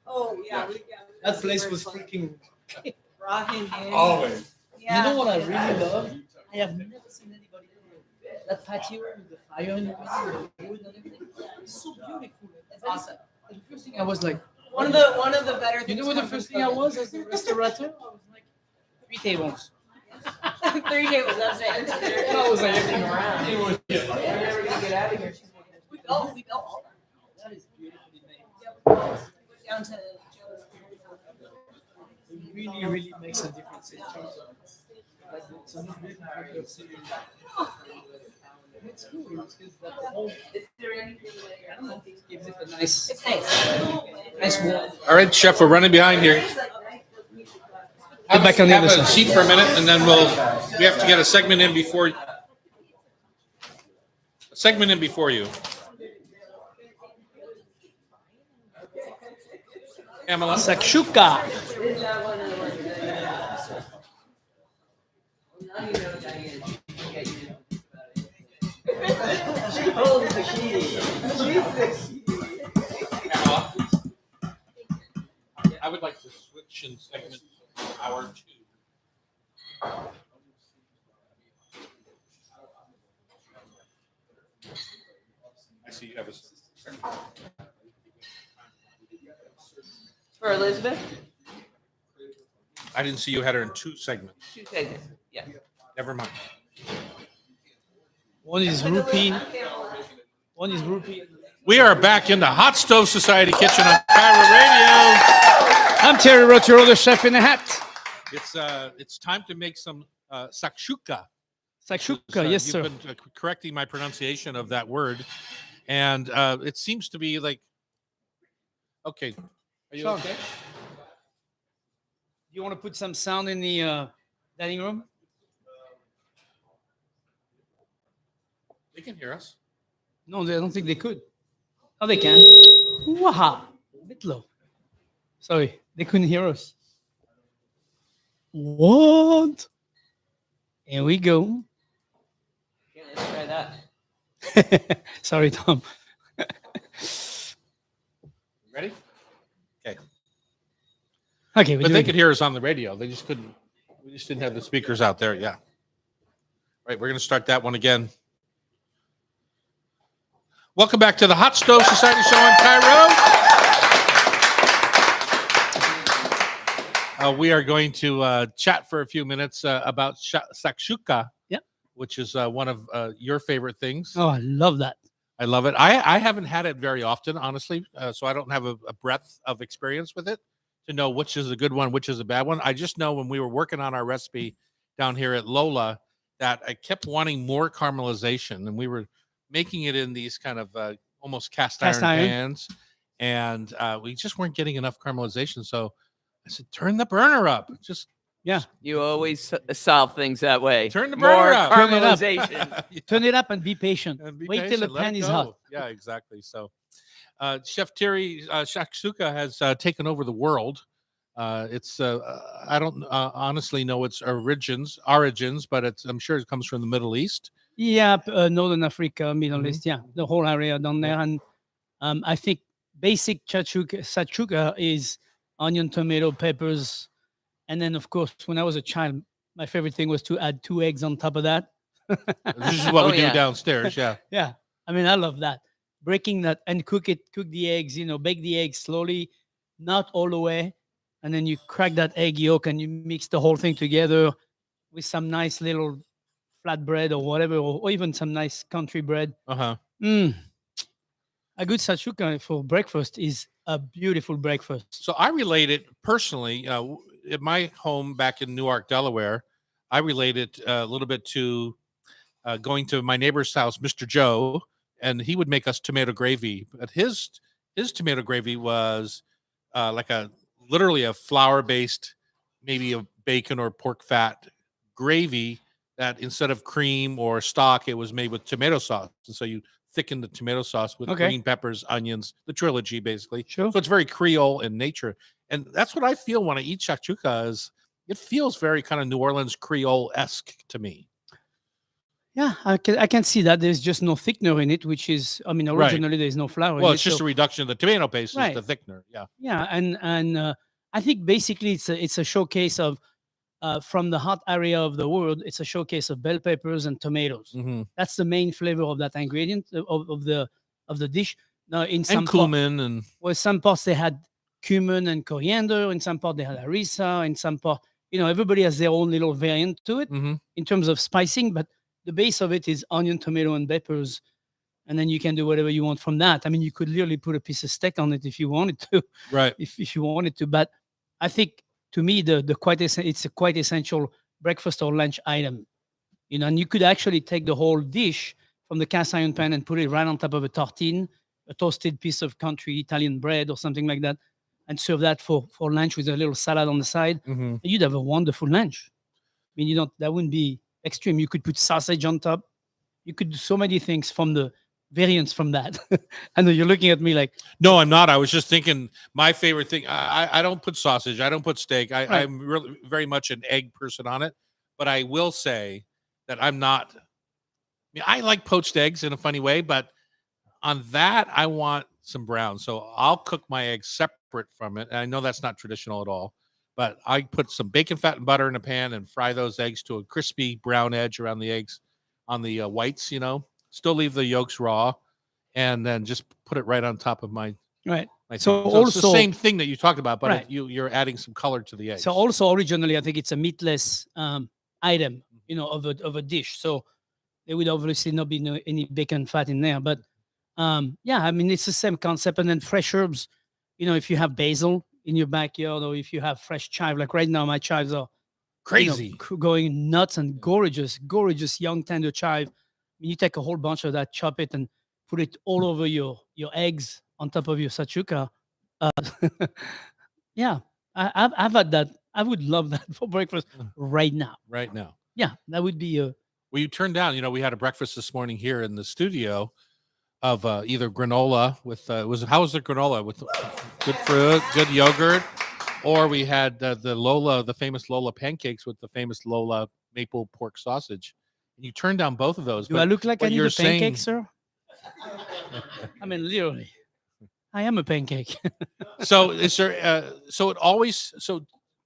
Oh yeah, That place was freaking. rocking. Always. Yeah. You know what I really love? I have never seen anybody do that patio with the fire and everything, with the wood and everything. It's so beautiful. It's awesome. And the first thing I was like, One of the better things. you know what the come from first thing I cooking. was as a restaurateur? I was like, 3 tables. 3 tables. That's it. I was like, looking around. It was We're never gonna get out of here. We built all that. that is beautifully made. Went down to Joe's. It really, really makes a difference in terms of like it's a really good city. It's cool because that whole Is there anything I don't know, it gives it a nice, It's nice. nice warmth. All right, Chef, we're running behind here. Get back on the Have other a side. seat for a minute, and then we have to get a segment in before you. Pamela. Shashuka. Is that one of the ones that- Now you know Diane. She can get you about it. I would like to switch in segment hour 2. I see you have a second. For Elizabeth? I didn't see you had her in 2 segments. 2 seconds. Yeah. Never mind. One is rupee. One is rupee. We are back in the Hot Stove Society kitchen on Cairo Radio. I'm Terry Rotero, the chef in a hat. It's time to make some Shashuka. Shashuka, yes, sir. You've been correcting my pronunciation of that word, and it seems to be like. Okay, are you Sean, okay? do you want to put some sound in the dining room? They can hear us. No, I don't think they could. Oh, they can. Waha. A bit low. Sorry, they couldn't hear us. What? Here we go. Okay, let's try that. Sorry, Tom. Ready? Okay. Okay, But they could hear us on the radio. They just couldn't. We just didn't have the speakers out there. Yeah. Right. We're going to start that one again. Welcome back to the Hot Stove Society Show in Cairo. We are going to chat for a few minutes about Shashuka, which is one of your favorite things. Oh, I love that. I love it. I haven't had it very often, honestly, so I don't have a breadth of experience with it to know which is a good one, which is a bad one. I just know when we were working on our recipe down here at Lola that I kept wanting more caramelization, and we were making it in these kind of almost cast iron pans, and we just weren't getting enough caramelization. So I said, turn the burner up. Just You always solve things that way. turn the burner More up. caramelization. Turn it up and be patient. And be Wait till the patient, let pan it is go. hot. Yeah, exactly. So Chef Terry, Shashuka has taken over the world. It's I don't honestly know its origins, but I'm sure it comes from the Middle East. Yeah, Northern Africa, Middle East, yeah, the whole area down there. And I think basic shashuka is onion, tomato, peppers. And then, of course, when I was a child, my favorite thing was to add 2 eggs on top of that. This is what Oh, we do yeah. downstairs. Yeah. Yeah, I mean, I love that. Breaking that and cook the eggs, bake the eggs slowly, not all the way. And then you crack that egg yolk and you mix the whole thing together with some nice little flatbread or whatever, or even some nice country bread. Uh-huh. A good shashuka for breakfast is a beautiful breakfast. So I relate it personally. At my home back in Newark, Delaware, I relate it a little bit to going to my neighbor's house, Mr. Joe, and he would make us tomato gravy. But his tomato gravy was literally a flour-based, maybe a bacon or pork fat gravy that instead of cream or stock, it was made with tomato sauce. And so you thicken the tomato sauce with green peppers, onions, the trilogy, basically. Sure. So it's very Creole in nature. And that's what I feel when I eat shashuka is it feels very kind of New Orleans Creole-esque to me. Yeah, I can see that. There's just no thickener in it, which is, I mean, originally there's no flour. Well, in it's it, just a reduction of the tomato paste is the thickener. Yeah. Yeah, and I think basically it's a showcase of from the hot area of the world. It's a showcase of bell peppers and tomatoes. Mm-hmm. That's the main flavor of that ingredient of the dish. Now in some And cumin some parts they had cumin and coriander. In some part they had harissa. In some part, everybody has their own little variant to it in terms of spicing, but the base of it is onion, tomato, and peppers. And then you can do whatever you want from that. I mean, you could literally put a piece of steak on it if you wanted to. Right. If you wanted to. But I think to me, it's a quite essential breakfast or lunch item. And you could actually take the whole dish from the cast iron pan and put it right on top of a tortine, a toasted piece of country Italian bread or something like that, and serve that for lunch with a little salad on the side. Mm-hmm. You'd have a wonderful lunch. I mean, that wouldn't be extreme. You could put sausage on top. You could do so many things from the variants from that. I know you're looking at me like. No, I'm not. I was just thinking my favorite thing. I don't put sausage. I don't put steak. I'm really very much an egg person on it. But I will say that I'm not mean, I like poached eggs in a funny way, but on that, I want some brown. So I'll cook my eggs separate from it. And I know that's not traditional at all, but I put some bacon fat and butter in a pan and fry those eggs to a crispy brown edge around the eggs on the whites, still leave the yolks raw, and then just put it right on top of my Right. thing. So It's also the same thing that you talked about, but Right. you're adding some color to the eggs. So also originally, I think it's a meatless item, of a dish. So there would obviously not be any bacon fat in there. But yeah, I mean, it's the same concept. And then fresh herbs, if you have basil in your backyard or if you have fresh chive, like right now, my chives are Crazy. going nuts and gorgeous, gorgeous young tender chive. You take a whole bunch of that, chop it, and put it all over your eggs on top of your shashuka. Uh, yeah, I've had that. I would love that for breakfast right now. Right now. Yeah, that would be a Well, you turned down, we had a breakfast this morning here in the studio of either granola with, how was the granola? With good fruit, good yogurt, or we had the Lola, the famous Lola pancakes with the famous Lola maple pork sausage. And you turned down both of those. Do I look like I what need you're a pancake, saying- sir? I mean, literally, I am a pancake. So is there, so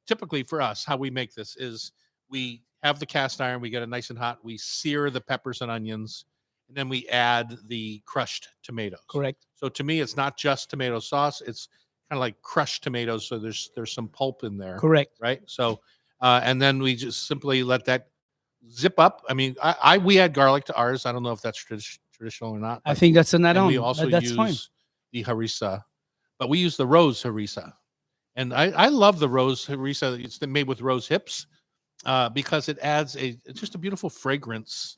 typically for us, how we make this is we have the cast iron, we get it nice and hot, we sear the peppers and onions, and then we add the crushed tomatoes. Correct. So to me, it's not just tomato sauce; it's kind of like crushed tomatoes. So there's some pulp in there, Correct. right? So, and then we just simply let that zip up. I mean, we add garlic to ours. I don't know if that's traditional or not. I think that's an and add-on. we also That's use fine. the harissa, but we use the rose harissa, and I love the rose harissa. It's made with rose hips because it adds just a beautiful fragrance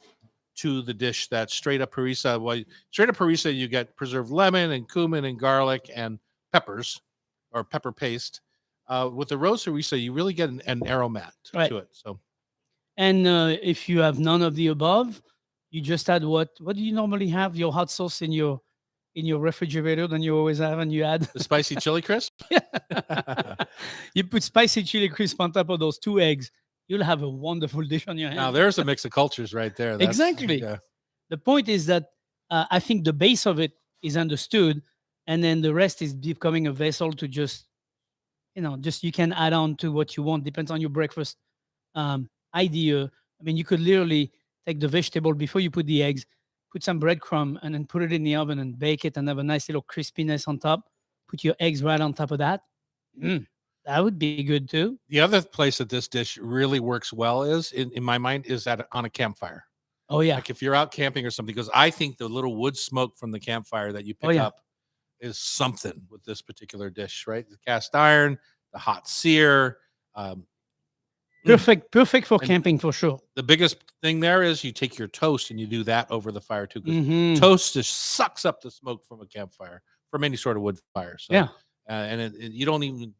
to the dish. That straight up harissa. Well, straight up harissa, you get preserved lemon and cumin and garlic and peppers or pepper paste. With the rose harissa, you really get an aromat Right. to it. So And if you have none of the above, you just add what do you normally have? Your hot sauce in your refrigerator than you always have, and you add the spicy chili crisp. you put spicy chili crisp on top of those 2 eggs. You'll have a wonderful dish on your hands. Now there's a mix of cultures right there. Exactly. Yeah. The point is that I think the base of it is understood, and then the rest is becoming a vessel to just you can add on to what you want. Depends on your breakfast idea. I mean, you could literally take the vegetable before you put the eggs, put some breadcrumb, and then put it in the oven and bake it, and have a nice little crispiness on top. Put your eggs right on top of that. That would be good too. The other place that this dish really works well is, in my mind, is on a campfire. Oh yeah, Like if you're out camping or something, because I think the little wood smoke from the campfire that you pick yeah. up is something with this particular dish, right? The cast iron, the hot sear. Perfect for And- camping for sure. The biggest thing there is you take your toast and you do that over the fire too, because Mhm. toast just sucks up the smoke from a campfire, from any sort of wood fire. So, Yeah. and you don't even.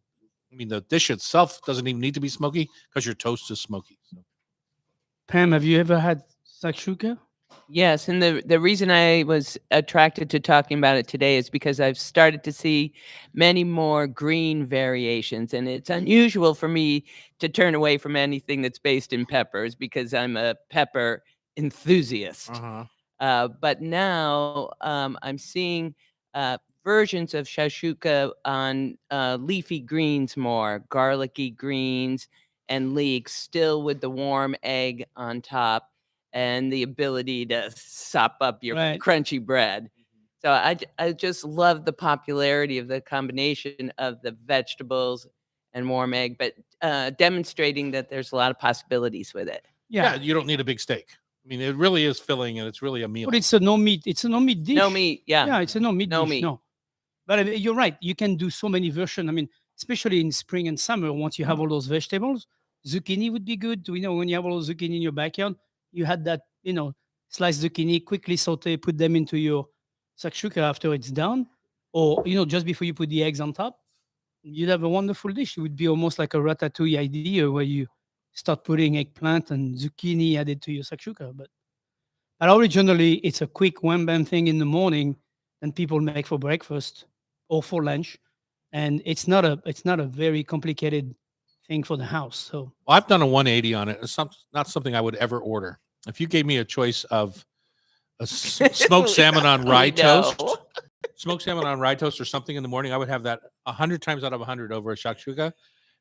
I mean, the dish itself doesn't even need to be smoky because your toast is smoky. So. Pam, have you ever had shashuka? Yes, and the reason I was attracted to talking about it today is because I've started to see many more green variations, and it's unusual for me to turn away from anything that's based in peppers because I'm a pepper enthusiast. But now I'm seeing versions of shashuka on leafy greens more, garlicky greens and leeks, still with the warm egg on top and the ability to sop up your Right. crunchy bread. So I just love the popularity of the combination of the vegetables and warm egg, but demonstrating that there's a lot of possibilities with it. Yeah, you don't need a big steak. I mean, it really is filling, and it's really a meal. But it's a no meat. It's a no meat dish. No meat, yeah. Yeah, it's a no meat No dish. meat. No. But I mean, you're right. You can do so many versions. I mean, especially in spring and summer, once you have all those vegetables, zucchini would be good. When you have all those zucchini in your backyard, you had that, sliced zucchini, quickly saute, put them into your shakshuka after it's done. Or, just before you put the eggs on top, you'd have a wonderful dish. It would be almost like a ratatouille idea where you start putting eggplant and zucchini added to your shakshuka. But originally, it's a quick wham bam thing in the morning and people make for breakfast or for lunch. And it's not a very complicated thing for the house. So Well, I've done a 180 on it. It's not something I would ever order. If you gave me a choice of smoked salmon on rye We toast. know. Smoked salmon on rye toast or something in the morning. I would have that 100 times out of 100 over a Shashuka.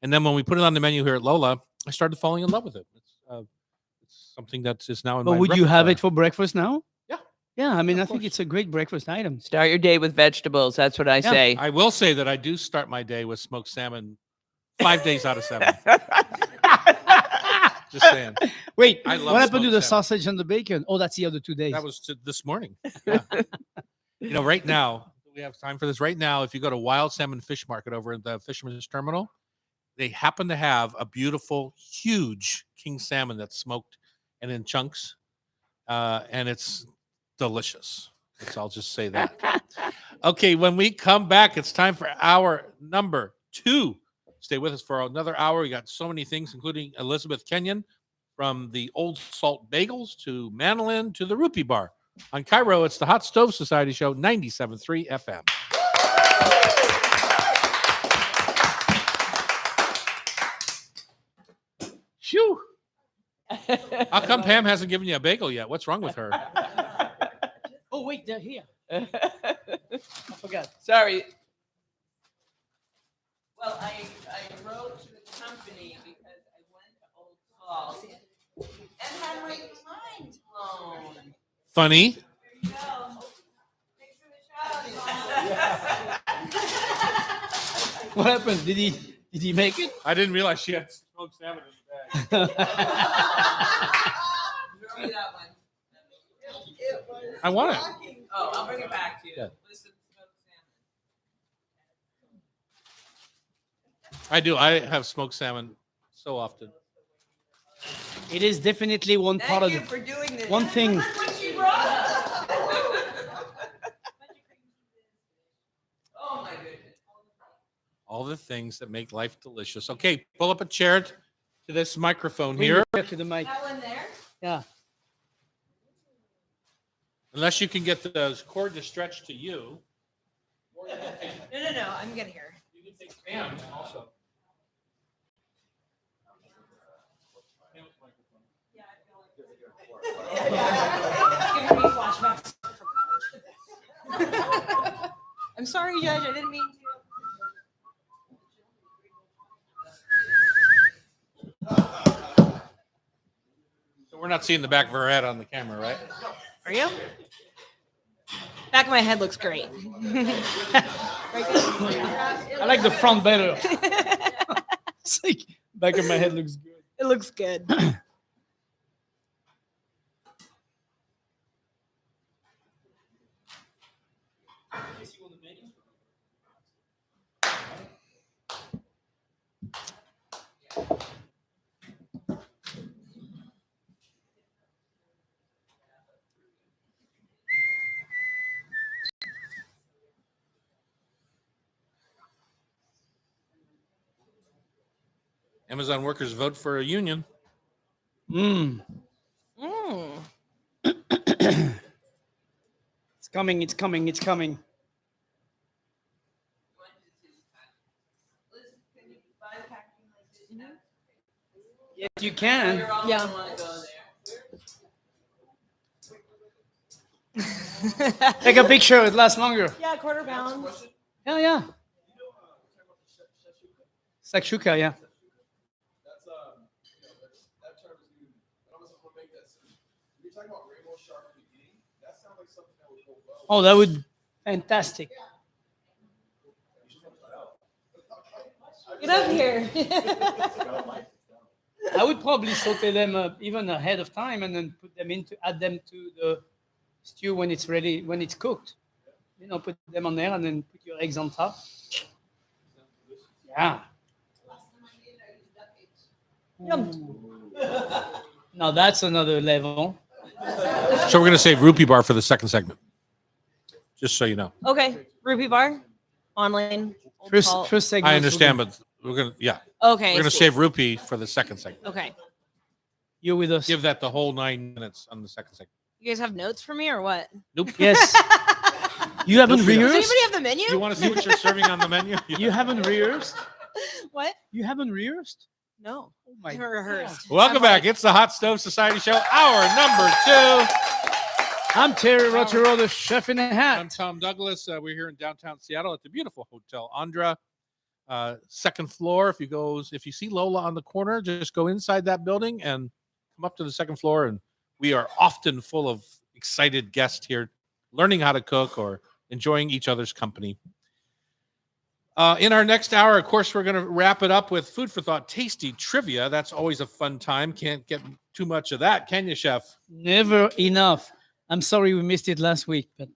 And then when we put it on the menu here at Lola, I started falling in love with it. It's something that is now in But my would you have repertoire. it for breakfast now? Yeah. Yeah, I mean, Of I think course. it's a great breakfast item. Start your day with vegetables. That's what I Yeah. say. I will say that I do start my day with smoked salmon 5 days out of 7. Just saying. Wait, I love what happened to smoked the salmon. sausage and the bacon? Oh, that's the other 2 days. That was this morning. Yeah. Right now, we have time for this. Right now, if you go to Wild Salmon Fish Market over at the Fisherman's Terminal, they happen to have a beautiful, huge king salmon that's smoked and in chunks. And it's delicious. I'll just say that. Okay, when we come back, it's time for hour number 2. Stay with us for another hour. We got so many things, including Elizabeth Kenyon, from the Old Salt Bagels to Manolin to the Rupee Bar. On Cairo, it's the Hot Stove Society Show, 97.3 FM. Phew. How come Pam hasn't given you a bagel yet? What's wrong with her? Oh, wait, they're here. I forgot. Sorry. Well, I wrote to the company because I went to Old Salt and had my mind blown. Funny. Thanks for the shout. What happened? Did he make it? I didn't realize she had smoked salmon in the bag. Throw me that one. I want it. Oh, I'll bring it back to you. Yeah. Listen, smoked salmon. I do. I have smoked salmon so often. It is definitely one part of Thank you it. for doing this. One thing. Look what she brought. Oh my goodness. All the things that make life delicious. Okay, pull up a chair to this microphone Bring here. your chair to the mic. That one there? Yeah. Unless you can get the cord to stretch to you. No. I'm getting here. You can take Pam also. Giving me flashbacks from college. I'm sorry, Judge. I didn't mean to. So we're not seeing the back of her head on the camera, right? Are you? Back of my head looks great. I like the front better. It's like back of my head looks good. It looks good. Amazon workers vote for a union. Mm. Mm. It's coming. It's coming. It's coming. Yes, you can. Yeah. Take a picture. It lasts longer. Yeah, quarter pounds. Yeah, yeah. Shashuka, yeah. That's that term is new. I don't know if I'm gonna make that soon. You're talking about rainbow shark at the beginning. That sounds like something that would go well. Oh, that would fantastic. Get up here. I would probably saute them even ahead of time and then add them to the stew when it's ready, when it's cooked. Put them on there and then put your eggs on top. Yeah. Now that's another level. So we're going to save Rupee Bar for the second segment. Just so you know. Okay, Rupee Bar, online. Old Salt. First segment. I understand, but we're going to, Okay. we're going to I see. save Rupee for the second segment. Okay. You're with us. Give that the whole 9 minutes on the second segment. You guys have notes for me or what? Nope. Yes. You haven't Does rehearsed? anybody have the menu? You want to see what you're serving on the menu? You haven't rehearsed? What? You haven't rehearsed? No. Oh my I haven't rehearsed. Welcome I'm back. like- It's the Hot Stove Society Show, hour number 2. I'm Terry Rotero, the chef in a I'm hat. Tom Douglas. We're here in downtown Seattle at the beautiful Hotel Andra, second floor. If you see Lola on the corner, just go inside that building and come up to the second floor. And we are often full of excited guests here, learning how to cook or enjoying each other's company. In our next hour, of course, we're going to wrap it up with food for thought, tasty trivia. That's always a fun time. Can't get too much of that, can you, Chef? Never enough. I'm sorry we missed it last week, but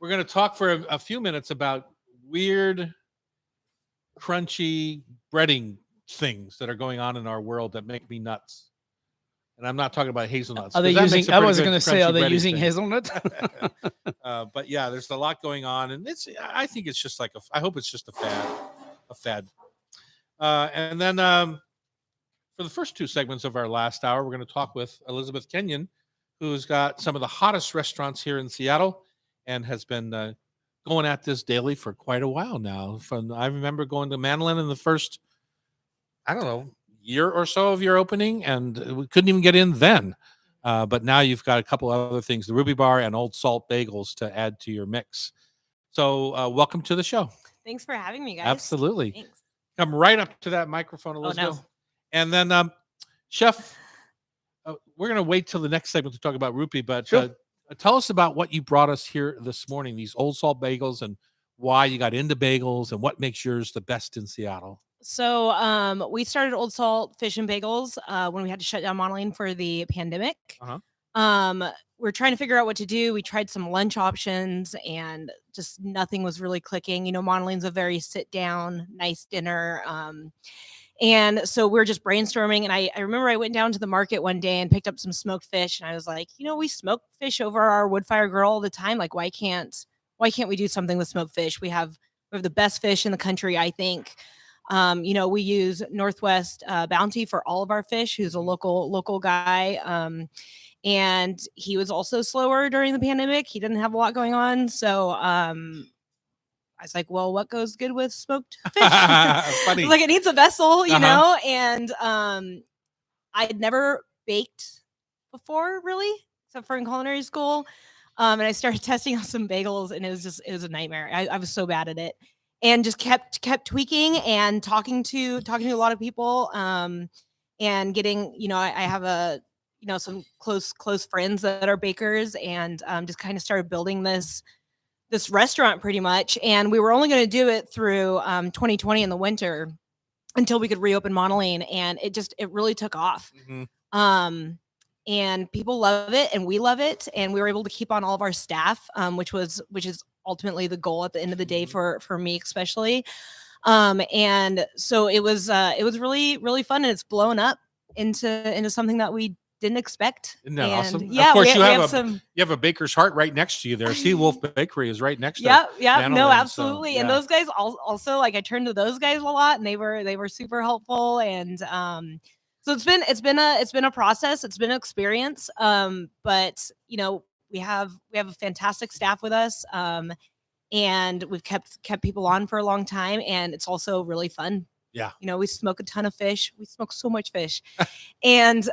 We're going to talk for a few minutes about weird, crunchy breading things that are going on in our world that make me nuts. And I'm not talking about hazelnuts. are they 'cause that makes using? a I pretty was good going to say, are crunchy they breading using thing. hazelnut? But yeah, there's a lot going on, and I think it's just like I hope it's just a fad. And then for the first two segments of our last hour, we're going to talk with Elizabeth Kenyon, who's got some of the hottest restaurants here in Seattle, and has been going at this daily for quite a while now. I remember going to Manolin in the first, I don't know, year or so of your opening, and we couldn't even get in then. But now you've got a couple other things, the Rupee Bar and Old Salt bagels to add to your mix. So welcome to the show. Thanks for having me, guys. Absolutely. Thanks. Come right up to that microphone, Elizabeth. no. And then, Chef, we're going to wait till the next segment to talk about Rupee, but Sure. tell us about what you brought us here this morning, these Old Salt bagels, and why you got into bagels and what makes yours the best in Seattle. So we started Old Salt Fish and Bagels when we had to shut down Manolin for the pandemic. We're trying to figure out what to do. We tried some lunch options and just nothing was really clicking. You know, Manolin's a very sit down, nice dinner. And so we're just brainstorming. And I remember I went down to the market one day and picked up some smoked fish. And I was like, you know, we smoke fish over our wood fire grill all the time. Like, why can't we do something with smoked fish? We have the best fish in the country, I think. You know, we use Northwest Bounty for all of our fish, who's a local guy. And he was also slower during the pandemic. He didn't have a lot going on. So I was like, well, what goes good with smoked fish? Funny. Like, it needs a vessel, you know? And I had never baked before, really, except for in culinary school. And I started testing out some bagels, and it was a nightmare. I was so bad at it. And just kept tweaking and talking to a lot of people, and getting, you know, I have some close friends that are bakers, and just kind of started building this restaurant pretty much. And we were only going to do it through 2020 in the winter until we could reopen Manolin, and it really took off. And people love it, and we love it, and we were able to keep on all of our staff, which is ultimately the goal at the end of the day for me especially. And so it was really, really fun, and it's blown up into something that we didn't expect. Isn't that awesome? Yeah, of course, we you have a baker's heart right next to you there. Sea Wolf Bakery is right next to yeah, no, Manolin, absolutely. so, And those guys also, like, I turned to those guys a lot, and they were super helpful. And so it's been a process. It's been an experience. But you know, we have a fantastic staff with us. And we've kept people on for a long time, and it's also really fun. Yeah. You know, we smoke a ton of fish. We smoke so much fish. And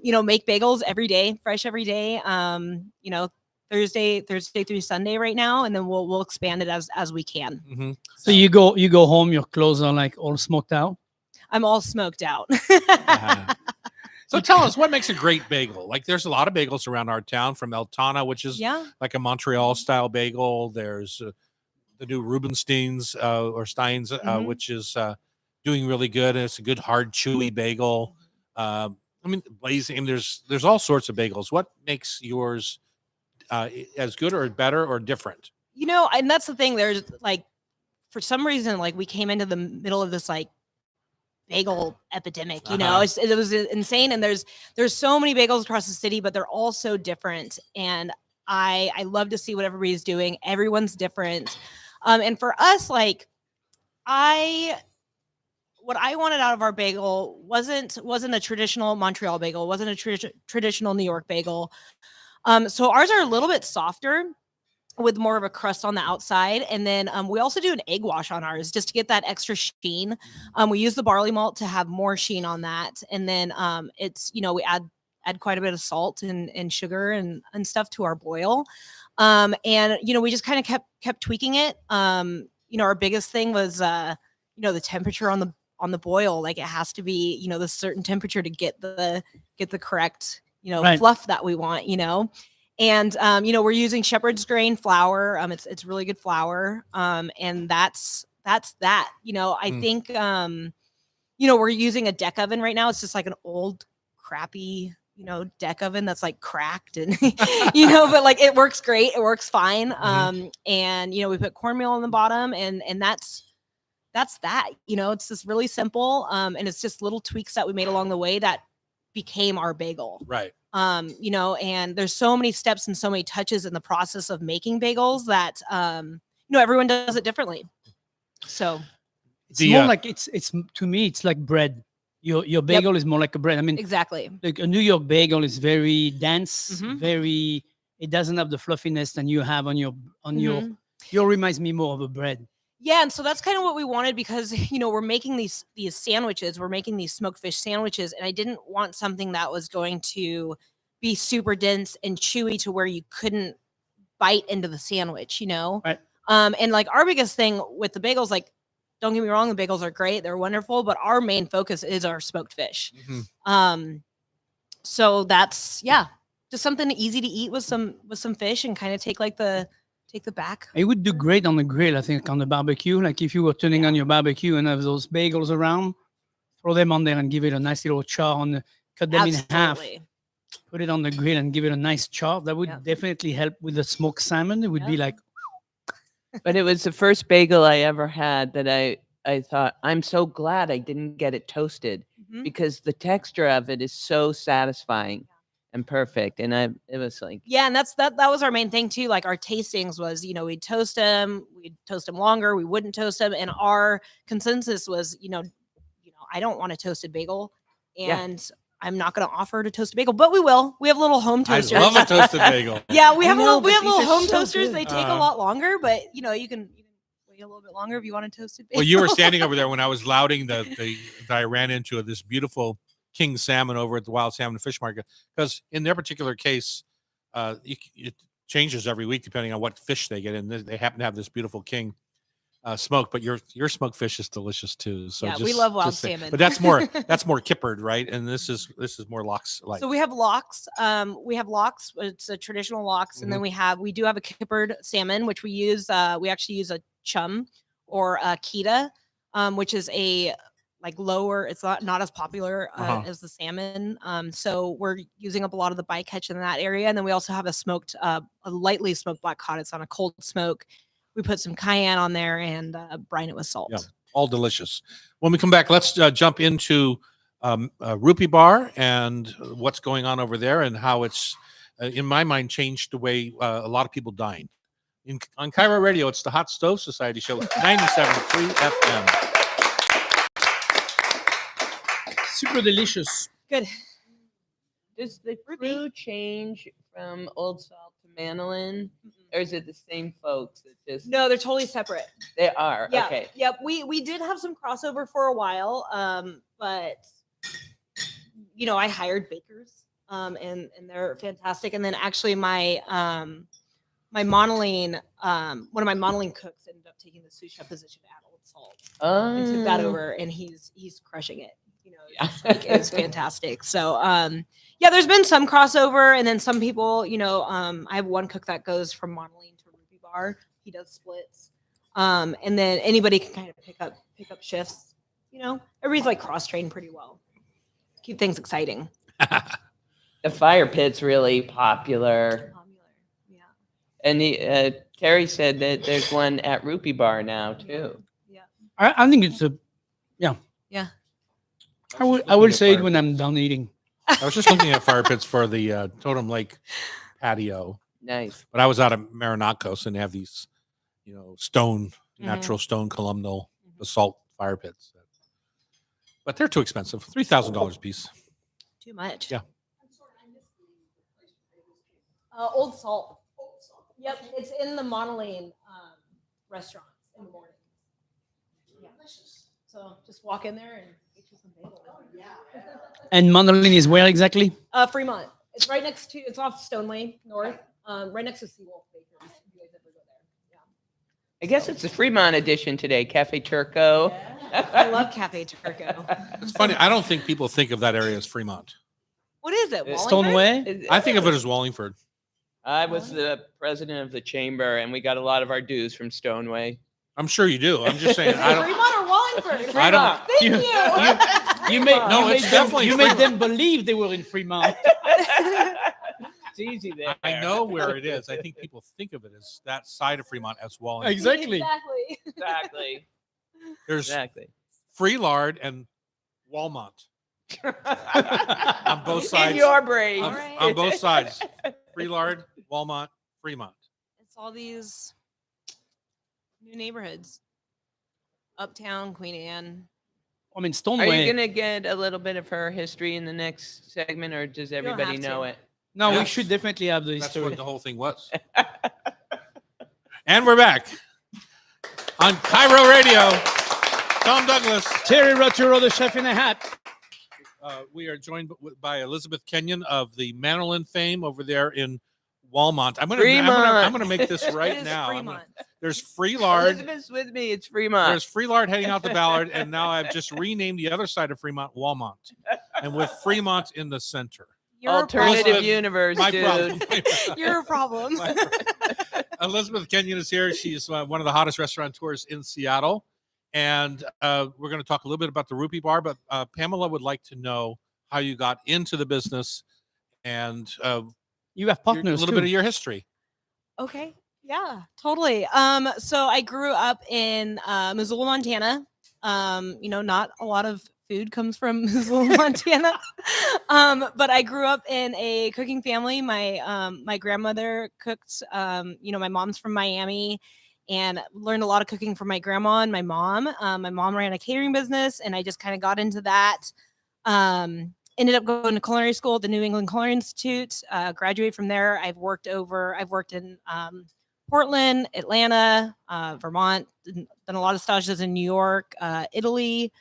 you know, make bagels every day, fresh every day. You know, Thursday through Sunday right now, and then we'll expand it as we can. Mm-hmm. So you go home, your clothes are like all smoked out. I'm all smoked out. So tell us, what makes a great bagel? Like, there's a lot of bagels around our town, from El Tana, which is like a Montreal style bagel. There's the new Rubenstein's or Steins, which is doing really good. And it's a good, hard, chewy bagel. I mean, blazing. There's all sorts of bagels. What makes yours as good or better or different? You know, and that's the thing. There's, like, for some reason, like, we came into the middle of this, like, bagel epidemic, you know. It was insane. And there's so many bagels across the city, but they're all so different. And I love to see what everybody's doing. Everyone's different. And for us, like, what I wanted out of our bagel wasn't a traditional Montreal bagel, wasn't a traditional New York bagel. So ours are a little bit softer, with more of a crust on the outside. And then we also do an egg wash on ours just to get that extra sheen. We use the barley malt to have more sheen on that. And then it's, you know, we add add quite a bit of salt and sugar and stuff to our boil. And we just kind of kept tweaking it. Our biggest thing was the temperature on the boil. Like it has to be the certain temperature to get the correct Right. fluff that we want. And we're using shepherd's grain flour. It's really good flour. And that's that. I think we're using a deck oven right now. It's just like an old crappy deck oven that's like cracked and but like it works great. It works fine. And we put cornmeal on the bottom and that's that. It's just really simple. And it's just little tweaks that we made along the way that became our bagel. Right. And there's so many steps and so many touches in the process of making bagels that everyone does it differently. So it's more like it's to me it's like bread. Your bagel is more like a bread. I mean, exactly. Like a New York bagel is very dense, it doesn't have the fluffiness that you have on your your reminds me more of a bread. Yeah, and so that's kind of what we wanted because we're making these sandwiches, we're making these smoked fish sandwiches, and I didn't want something that was going to be super dense and chewy to where you couldn't bite into the sandwich, Right. And like our biggest thing with the bagels, like don't get me wrong, the bagels are great, they're wonderful, but our main focus is our smoked fish. So that's just something easy to eat with some fish and kind of take the back. It would do great on the grill, I think, on the barbecue. Like if you were turning on your barbecue and have those bagels around, throw them on there and give it a nice little char cut them in half, put it on the grill and give it a nice char. That would definitely help with the smoked salmon. It would be like. But it was the first bagel I ever had that I thought, I'm so glad I didn't get it toasted because the texture of it is so satisfying and perfect. And it was like, and that was our main thing too. Like our tastings was, we'd toast them longer, we wouldn't toast them. And our consensus was, I don't want a toasted bagel and I'm not going to offer to toast a bagel, but we will. We have little home toasters. I love a toasted bagel. Yeah, we have little home so toasters. good. They take a lot longer, but you can wait a little bit longer if you want a toasted bagel. Well, you were standing over there when I was lauding that I ran into this beautiful king salmon over at the Wild Salmon Fish Market, because in their particular case, it changes every week depending on what fish they get in. They happen to have this beautiful king smoked, but your smoked fish is delicious too. So we love wild salmon, but that's more kippered, right? And this is more lox like. So we have lox. It's a traditional lox, and then we do have a kippered salmon, which we use. We actually use a chum or a kita, which is a like lower. It's not as popular as the salmon. So we're using up a lot of the bycatch in that area, and then we also have a lightly smoked black cod. It's on a cold smoke. We put some cayenne on there and brine it with salt. Yeah, all delicious. When we come back, let's jump into Rupee Bar and what's going on over there and how it's, in my mind, changed the way a lot of people dine. On Cairo Radio, it's the Hot Stove Society Show, 97.3 FM. Super delicious. Good. Does the crew change from Old Salt to Manolin? Or is it the same folks? No, they're totally separate. They are. Yeah. Okay. Yep. We did have some crossover for a while, but I hired bakers, and they're fantastic. And then actually my Manolin, one of my Manolin cooks ended up taking the sous chef position at Old Salt and took that over, and he's crushing it. It's fantastic. So there's been some crossover, and then some people, I have one cook that goes from Manolin to Rupee Bar. He does splits, and then anybody can kind of pick up shifts. Everybody's like cross trained pretty well. Keep things exciting. The fire pit's really popular. Yeah. And Terry said that there's one at Rupee Bar now too. Yeah. I think it's Yeah. I will say it when I'm done eating. I was just looking at fire pits for the Totem Lake patio. Nice. But I was out of Marinacos and they have these, natural stone columnal basalt fire pits. But they're too expensive. $3,000 a piece. Too much. Yeah. Old Salt. Yep, it's in the Manolin restaurant in the morning. Yeah. So just walk in there and And Manolin is where exactly? Fremont. It's right next to. It's off Stoneway North. Right next to Seawolf Bakers. If you guys ever go there. I guess it's the Fremont edition today, Café Turko. Yeah. I love Café Turko. It's funny. I don't think people think of that area as Fremont. What is it? Wallingford? Stoneway? I think of it as Wallingford. I was the president of the chamber, and we got a lot of our dues from Stoneway. I'm sure you do. I'm just saying. I don't. Fremont or Wallingford? I don't. Thank you. You made No, you it's made definitely them, you made Fremont. them believe they were in Fremont. It's easy there. I know where it is. I think people think of it as that side of Fremont as Wallingford. Exactly. Exactly. Exactly. There's Exactly. Freelard and Walmart on both sides. In your brain. On both sides. Freelard, Walmart, Fremont. It's all these new neighborhoods. Uptown, Queen Anne. I mean, Are Stoneway. you gonna get a little bit of her history in the next segment, or does everybody have know to. it? No, we Yes. should definitely have the That's history. what the whole thing was. And we're back on Cairo Radio. Tom Douglas. Terry Roturo, the chef in a hat. We are joined by Elizabeth Kenyon of the Manolin fame over there in Walmart. I'm gonna make this It right is now. Fremont. There's Freelard. Elizabeth's with me. It's Fremont. There's Freelard heading out to Ballard, and now I've just renamed the other side of Fremont Walmart, and with Fremont in the center. You're a Alternative Elizabeth, universe, My dude. problem. problem. You're a problem. My problem. Elizabeth Kenyon is here. She's one of the hottest restaurateurs in Seattle, and we're going to talk a little bit about the Rupee Bar. But Pamela would like to know how you got into the business and You have a partners little too. bit of your history. Okay. Yeah, totally. So I grew up in Missoula, Montana. Not a lot of food comes from Missoula, Montana. But I grew up in a cooking family. My grandmother cooked. My mom's from Miami, and learned a lot of cooking from my grandma and my mom. My mom ran a catering business, and I just kind of got into that. Ended up going to culinary school at the New England Culinary Institute. Graduated from there. I've worked in Portland, Atlanta, Vermont, done a lot of stages in New York, Italy,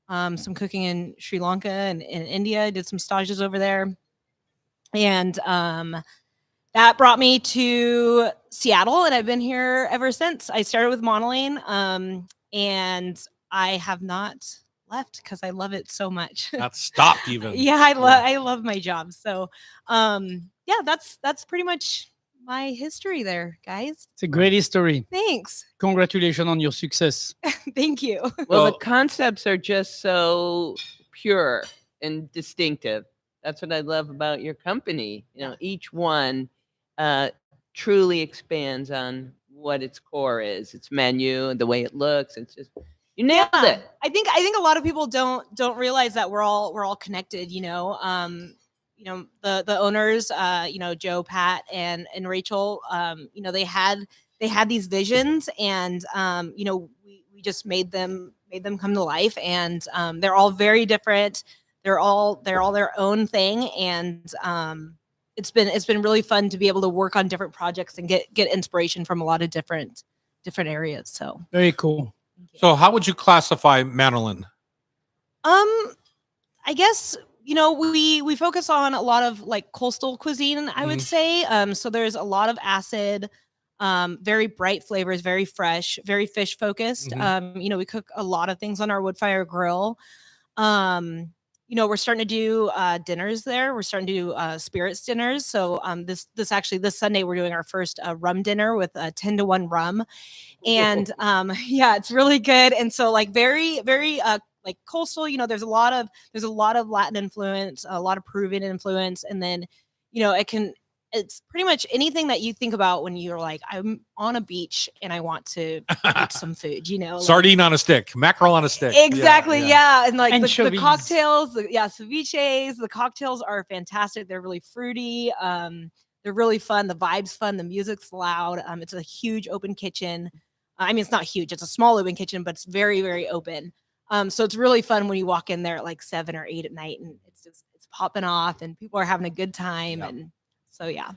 some cooking in Sri Lanka and in India. I did some stages over there. And that brought me to Seattle, and I've been here ever since. I started with Manolin, and I have not left because I love it so much. Not stopped even. Yeah, I love my job. So that's pretty much my history there, guys. It's a great history. Thanks. Congratulations on your success. Thank you. Well, the Well- concepts are just so pure and distinctive. That's what I love about your company. Each one truly expands on what its core is, its menu, and the way it looks. It's just you nailed it. I think a lot of people don't realize that we're all connected. The owners, Joe, Pat, and Rachel. They had these visions, and we just made them come to life. And they're all very different. They're all their own thing, and it's been really fun to be able to work on different projects and get inspiration from a lot of different areas. So Very cool. So, how would you classify Manolin? I guess we focus on a lot of like coastal cuisine, I would say. So there's a lot of acid, very bright flavors, very fresh, very fish focused. We cook a lot of things on our wood fire grill. We're starting to do dinners there. We're starting to do spirits dinners. So this Sunday we're doing our first rum dinner with 10-to-1 rum, and it's really good. And so like very very like coastal. There's a lot of Latin influence, a lot of Peruvian influence, and then it's pretty much anything that you think about when you're like, I'm on a beach and I want to eat some food, Sardine on a stick, mackerel on a stick. Exactly. Yeah. And like the Anchovies. cocktails, ceviches, the cocktails are fantastic. They're really fruity. They're really fun. The vibe's fun. The music's loud. It's a huge open kitchen. I mean, it's not huge. It's a small open kitchen, but it's very, very open. So it's really fun when you walk in there at like 7 or 8 at night and it's popping off and people are having a good time. Yeah. And so, yeah.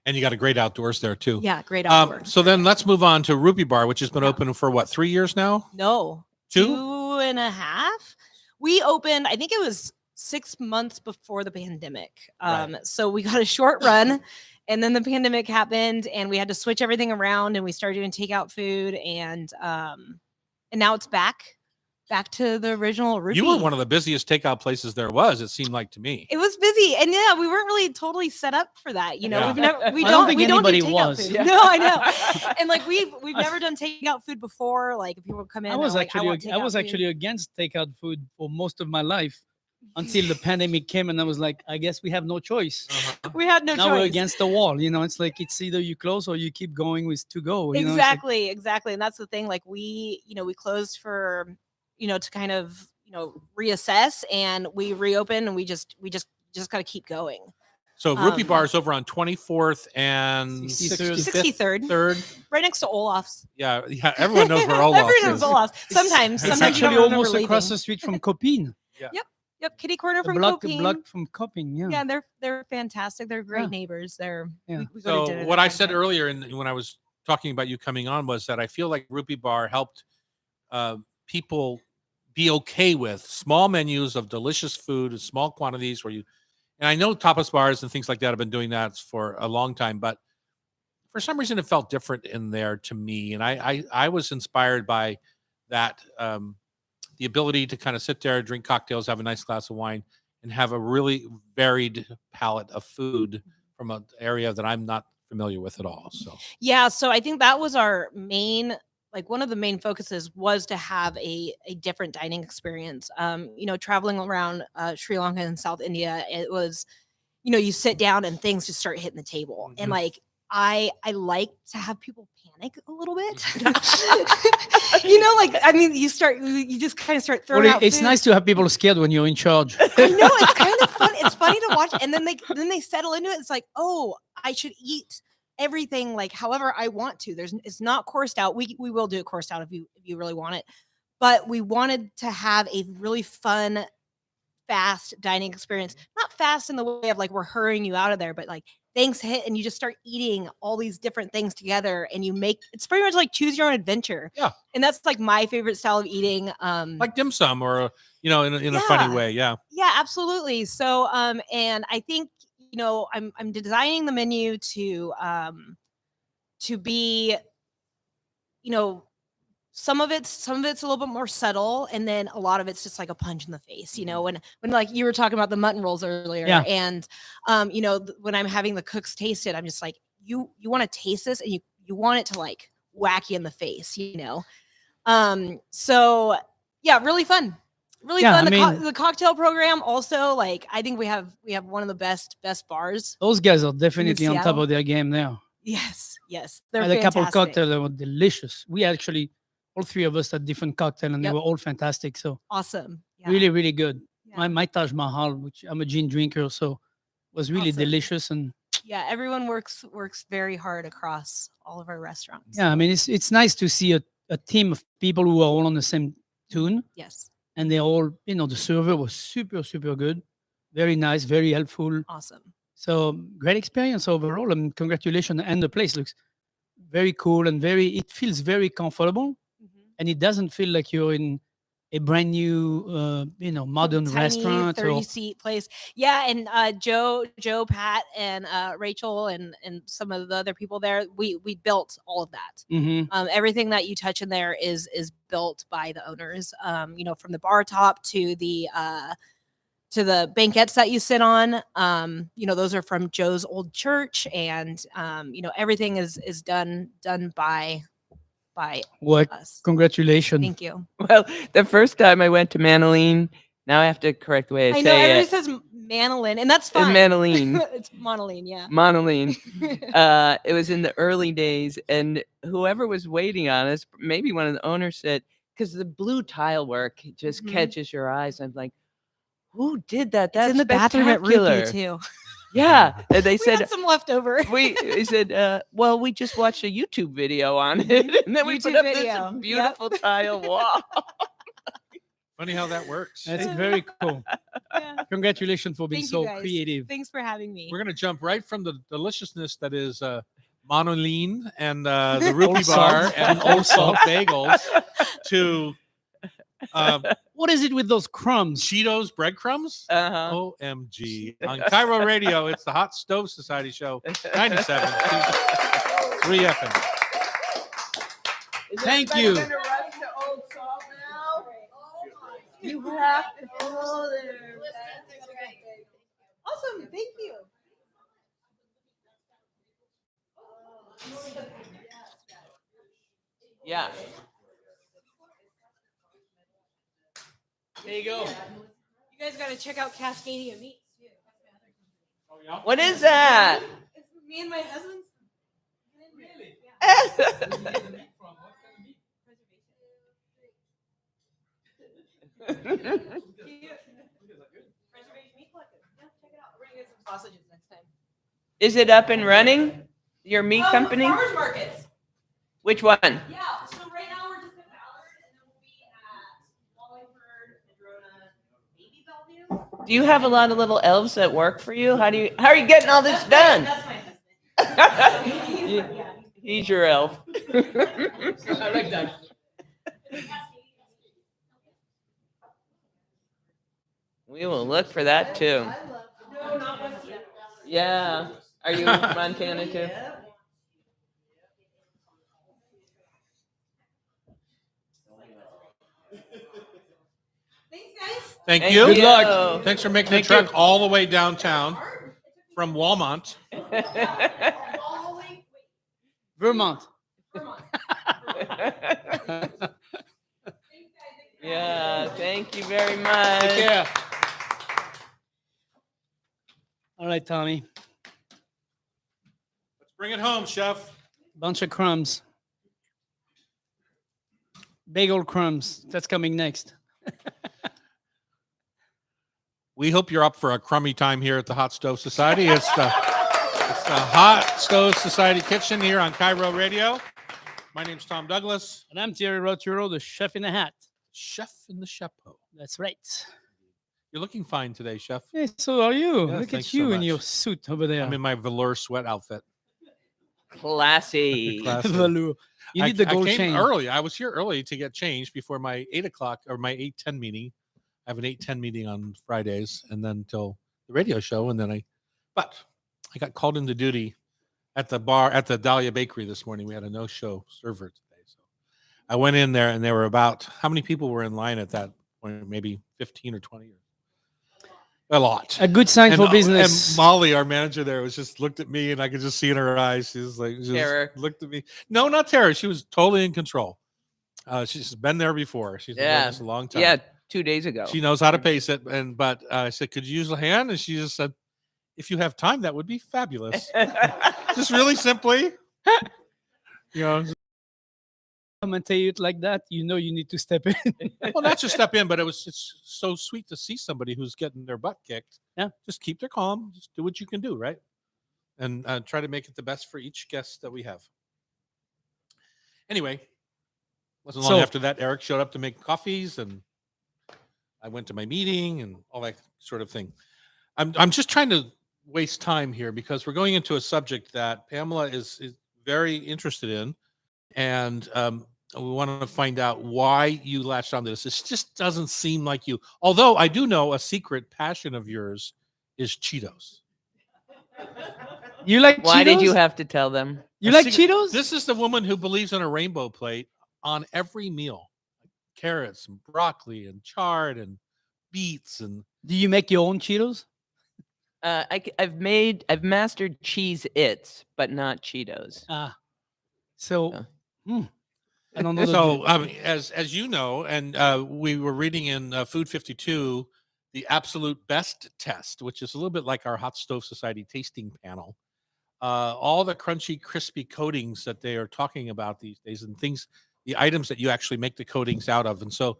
And you got a great outdoors there too. Yeah. Great outdoors. So then let's move on to Rupee Bar, which has been open for what, 3 years now? No. 2? 2.5. We opened, I think it was 6 months before the pandemic. Right. So we got a short run, and then the pandemic happened, and we had to switch everything around, and we started doing takeout food, and now it's back to the original Rupee. You were one of the busiest takeout places there was. It seemed like to me. It was busy, and yeah, we weren't really totally set up for that. You know, Yeah. we've never, we I don't don't, think we don't do anybody takeout was. food. Yeah. No, I know. And like we've never done takeout food before. Like if people come in, I was they're like, actually want I was takeout food. actually against takeout food for most of my life until the pandemic came, and I was like, I guess we have no choice. We had no Now we're choice. against the wall. You know, it's like it's either you close or you keep going with to go. You know, it's like- Exactly. And that's the thing. Like we closed for, to kind of, reassess, and we reopen, and we just got to keep going. So Rupee Um, Bar is over on 24th and 63rd. 63rd, Third. right next to Olaf's. Yeah, everyone knows where Olaf Everyone knows is. Olaf's. Sometimes it's you actually don't remember almost leaving. across the street from Copine. Yep, kitty corner The from block Copine. from Copine. Yeah. Yeah, they're fantastic. They're great Yeah. neighbors. They're Yeah. we go to So dinner what there I all the said time. earlier when I was talking about you coming on was that I feel like Rupee Bar helped people be okay with small menus of delicious food in small quantities and I know tapas bars and things like that have been doing that for a long time, but for some reason it felt different in there to me. And I was inspired by that, the ability to kind of sit there, drink cocktails, have a nice glass of wine, and have a really varied palette of food from an area that I'm not familiar with at all. So Yeah, so I think that was our main, like one of the main focuses was to have a different dining experience. Traveling around Sri Lanka and South India, it was, you sit down and things just start hitting the table. And Mhm. like I like to have people panic a little bit. You just kind of start throwing Well, out it's food. nice to have people scared when you're in charge. I know, it's kind of fun. It's funny to watch, and then they settle into it. It's like, oh, I should eat everything like however I want to. It's not coursed out. We will do it coursed out if you really want it, but we wanted to have a really fun, fast dining experience. Not fast in the way of like we're hurrying you out of there, but like things hit and you just start eating all these different things together, and it's pretty much like choose your own adventure. Yeah. And that's like my favorite style of eating. like dim sum or in a funny Yeah. way. Yeah. Yeah, absolutely. So, and I think, I'm designing the menu to be, some of it's a little bit more subtle, and then a lot of it's just like a punch in the face. When like you were talking about the mutton rolls earlier, Yeah. and when I'm having the cooks taste it, I'm just like, you want to taste this, and you want it to like whack you in the face, So yeah, really fun. Really Yeah, fun. I mean- The cocktail program also, like, I think we have one of the best bars. Those guys are definitely on top Seattle. of their game now. Yes. I They're had a couple fantastic. cocktails that were delicious. We actually, all three of us had different cocktails, and they Yep. were all fantastic. So Awesome. Yeah. really, really good. Yeah. My Taj Mahal, which I'm a gin drinker, so was really Awesome. delicious. And Yeah, everyone works very hard across all of our restaurants. yeah, I mean, it's nice to see a team of people who are all on the same tune, Yes. and they all, the server was super, super good, very nice, very helpful. Awesome. So great experience overall, and congratulations. And the place looks very cool and it feels very comfortable, and it doesn't feel like you're in a brand new, modern Tiny restaurant. 30-seat place. Yeah, and Joe, Pat, and Rachel, and some of the other people there, we built all of that. Mhm. Everything that you touch in there is built by the owners. From the bar top to the banquettes that you sit on. Those are from Joe's old church, and everything is done by Well, us. congratulations. Thank you. Well, the first time I went to Manolin, now I have to correct the way I I know say everybody it. says Manolin, and that's fine. Manolin. It's Manolin, yeah. Manolin. It was in the early days, and whoever was waiting on us, maybe one of the owners said, because the blue tile work just Mhm. catches your eyes. I'm like, who did that? It's That's in the bathroom at spectacular." Rupee too. Yeah, and they We said had some leftover. he said, well, we just watched a YouTube video on it, and then we put YouTube up video. this Yep. beautiful tile wall. Funny how that works. That's very cool. Yeah. Congratulations for being Thank you, so guys. creative. Thanks for having me. We're going to jump right from the deliciousness that is Manolin and the Rupee Old Bar Salt. and Old Salt bagels to What is it with those crumbs? Cheetos breadcrumbs? Uh-huh. OMG. On Cairo Radio, it's the Hot Stove Society Show, 97, 3 FM. Thank you. You have to go there. Awesome. Thank you. Yeah. There you go. You guys got to check out Cascadia Meats too. What is that? It's me and my husband's. Sausages next time. Is it up and running? Your meat company? Farmers markets. Which one? Yeah. So right now we're just at Ballard, and then we'll be at Wallingford, Madrona, maybe Bellevue. Do you have a lot of little elves that work for you? How are you getting all this done? That's my husband. He's your elf. I like that. We will look for that too. No, not West yet. Yeah. Are you in Montana too? Thanks, guys. Thank you. Good luck. Thanks for making Thank the trek you. all the way downtown from Walmart. Vermont. Yeah, thank you very much. Take care. All right, Tommy. Let's bring it home, Chef. Bunch of crumbs. Bagel crumbs. That's coming next. We hope you're up for a crummy time here at the Hot Stove Society. It's the Hot Stove Society Kitchen here on Cairo Radio. My name's Tom Douglas. And I'm Thierry Roturo, the chef in the hat. Chef in the Chapeau. That's right. You're looking fine today, Chef. Hey, so are you. Yeah, Look thanks at so you in much. your suit over there. I'm in my velour sweat outfit. Classy. Classy. Velour. You need the gold I came chain. early. I was here early to get changed before my 8 o'clock or my 8:10 meeting. I have an 8:10 meeting on Fridays and then till the radio show. And then but I got called into duty at the bar at the Dahlia Bakery this morning. We had a no-show server today. So I went in there and there were about, how many people were in line at that point? Maybe 15 or 20. A lot. A good sign for And business. Molly, our manager there, was just looked at me and I could just see in her eyes. She was like, just Terror. looked at me. No, not terror. She was totally in control. She's been there before. She's been doing Yeah. this a long time. Yeah, 2 days ago. She knows how to pace it. But I said, could you use a hand? And she just said, if you have time, that would be fabulous. Just really simply. You know, Commentate it like that, you know you need to step in. well, not just step in, but it's so sweet to see somebody who's getting their butt kicked. Yeah. Just keep their calm. Just do what you can do, right? And try to make it the best for each guest that we have. Anyway, wasn't long So- after that, Eric showed up to make coffees, and I went to my meeting and all that sort of thing. I'm just trying to waste time here because we're going into a subject that Pamela is very interested in, and we want to find out why you latched onto this. It just doesn't seem like you. Although I do know a secret passion of yours is Cheetos. You like Why Cheetos? did you have to tell them? You A like secret- Cheetos? This is the woman who believes in a rainbow plate on every meal. Carrots and broccoli and chard and beets and Do you make your own Cheetos? I've mastered cheez-its, but not Cheetos. So, Yeah. I don't know. so as you know, and we were reading in Food 52 the absolute best test, which is a little bit like our Hot Stove Society tasting panel. All the crunchy, crispy coatings that they are talking about these days, and things, the items that you actually make the coatings out of, and so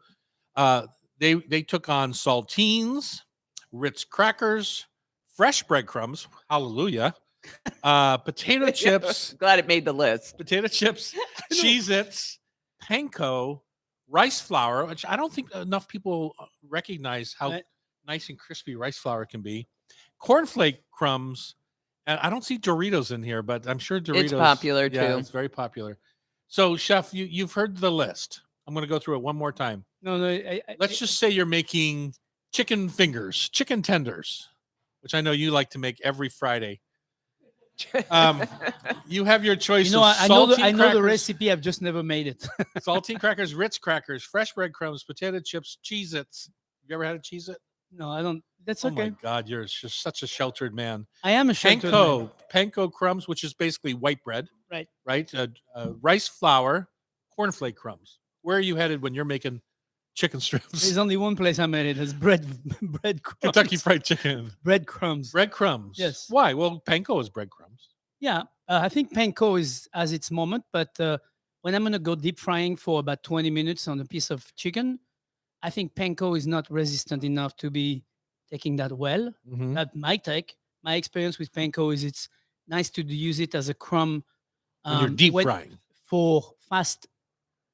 they took on saltines, Ritz crackers, fresh breadcrumbs, hallelujah, potato chips, Glad it made the list. Cheez-Its, panko, rice flour, which I don't think enough people recognize how Right. nice and crispy rice flour can be, cornflake crumbs, and I don't see Doritos in here, but I'm sure Doritos. It's popular Yeah, too. it's very popular. So, Chef, you've heard the list. I'm going to go through it one more time. No, no. Let's just say you're making chicken fingers, chicken tenders, which I know you like to make every Friday. You have your choice you know, of I know the crackers, recipe. I've just never made it. saltine crackers, Ritz crackers, fresh breadcrumbs, potato chips, Cheez-its. Have you ever had a Cheez-It? No, I don't. That's Oh okay. my God, you're just such a sheltered man. I am a sheltered man. Panko crumbs, which is basically white bread. Right. Right. Rice flour, cornflake crumbs. Where are you headed when you're making chicken strips? There's only one place I made it. It's breadcrumbs. Kentucky Fried Chicken. Breadcrumbs. Breadcrumbs. Yes. Why? Well, panko is breadcrumbs. Yeah, I think panko has its moment, but when I'm gonna go deep frying for about 20 minutes on a piece of chicken, I think panko is not resistant enough to be taking that well. Mhm. That might take. My experience with panko is it's nice to use it as a crumb When you're deep when- frying. for fast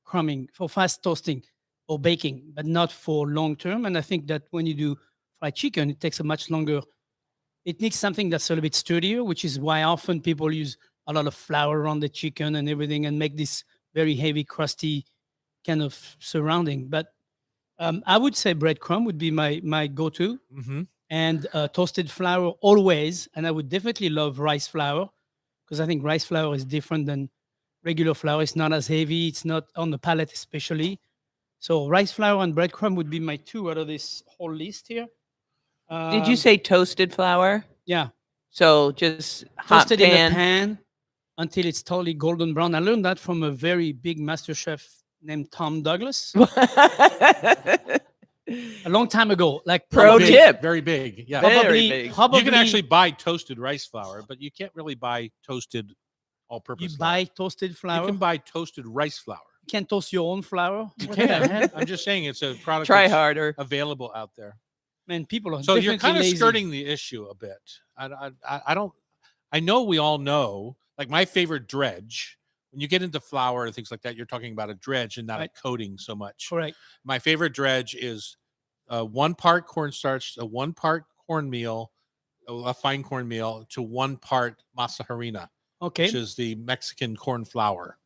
crumbing, for fast toasting or baking, but not for long term. And I think that when you do fried chicken, it takes a much longer. It needs something that's a little bit sturdier, which is why often people use a lot of flour on the chicken and everything and make this very heavy, crusty kind of surrounding. But I would say breadcrumb would be my go-to, Mm-hmm. and toasted flour always. And I would definitely love rice flour because I think rice flour is different than regular flour. It's not as heavy. It's not on the palate, especially. So rice flour and breadcrumb would be my two out of this whole list here. Did you say toasted flour? Yeah, So just hot toasted in a pan. pan until it's totally golden brown. I learned that from a very big master chef named Tom Douglas a long time ago. Like Pro probably- tip. Very big. Yeah. Very Probably, big. probably You can actually buy toasted rice flour, but you can't really buy toasted all-purpose you flour. buy toasted flour. You can buy toasted rice flour. You can't toast your own flour. You What the hell? can. I'm just saying it's a product Try that's harder. available out there. Man, people are So you're definitely kind of lazy. skirting the issue a bit. I don't. I know we all know. Like my favorite dredge. When you get into flour and things like that, you're talking about a dredge and not Right. a coating so much. Correct. My favorite dredge is 1 part cornstarch, 1 part cornmeal, a fine cornmeal, to 1 part masa harina, Okay. which is the Mexican corn flour,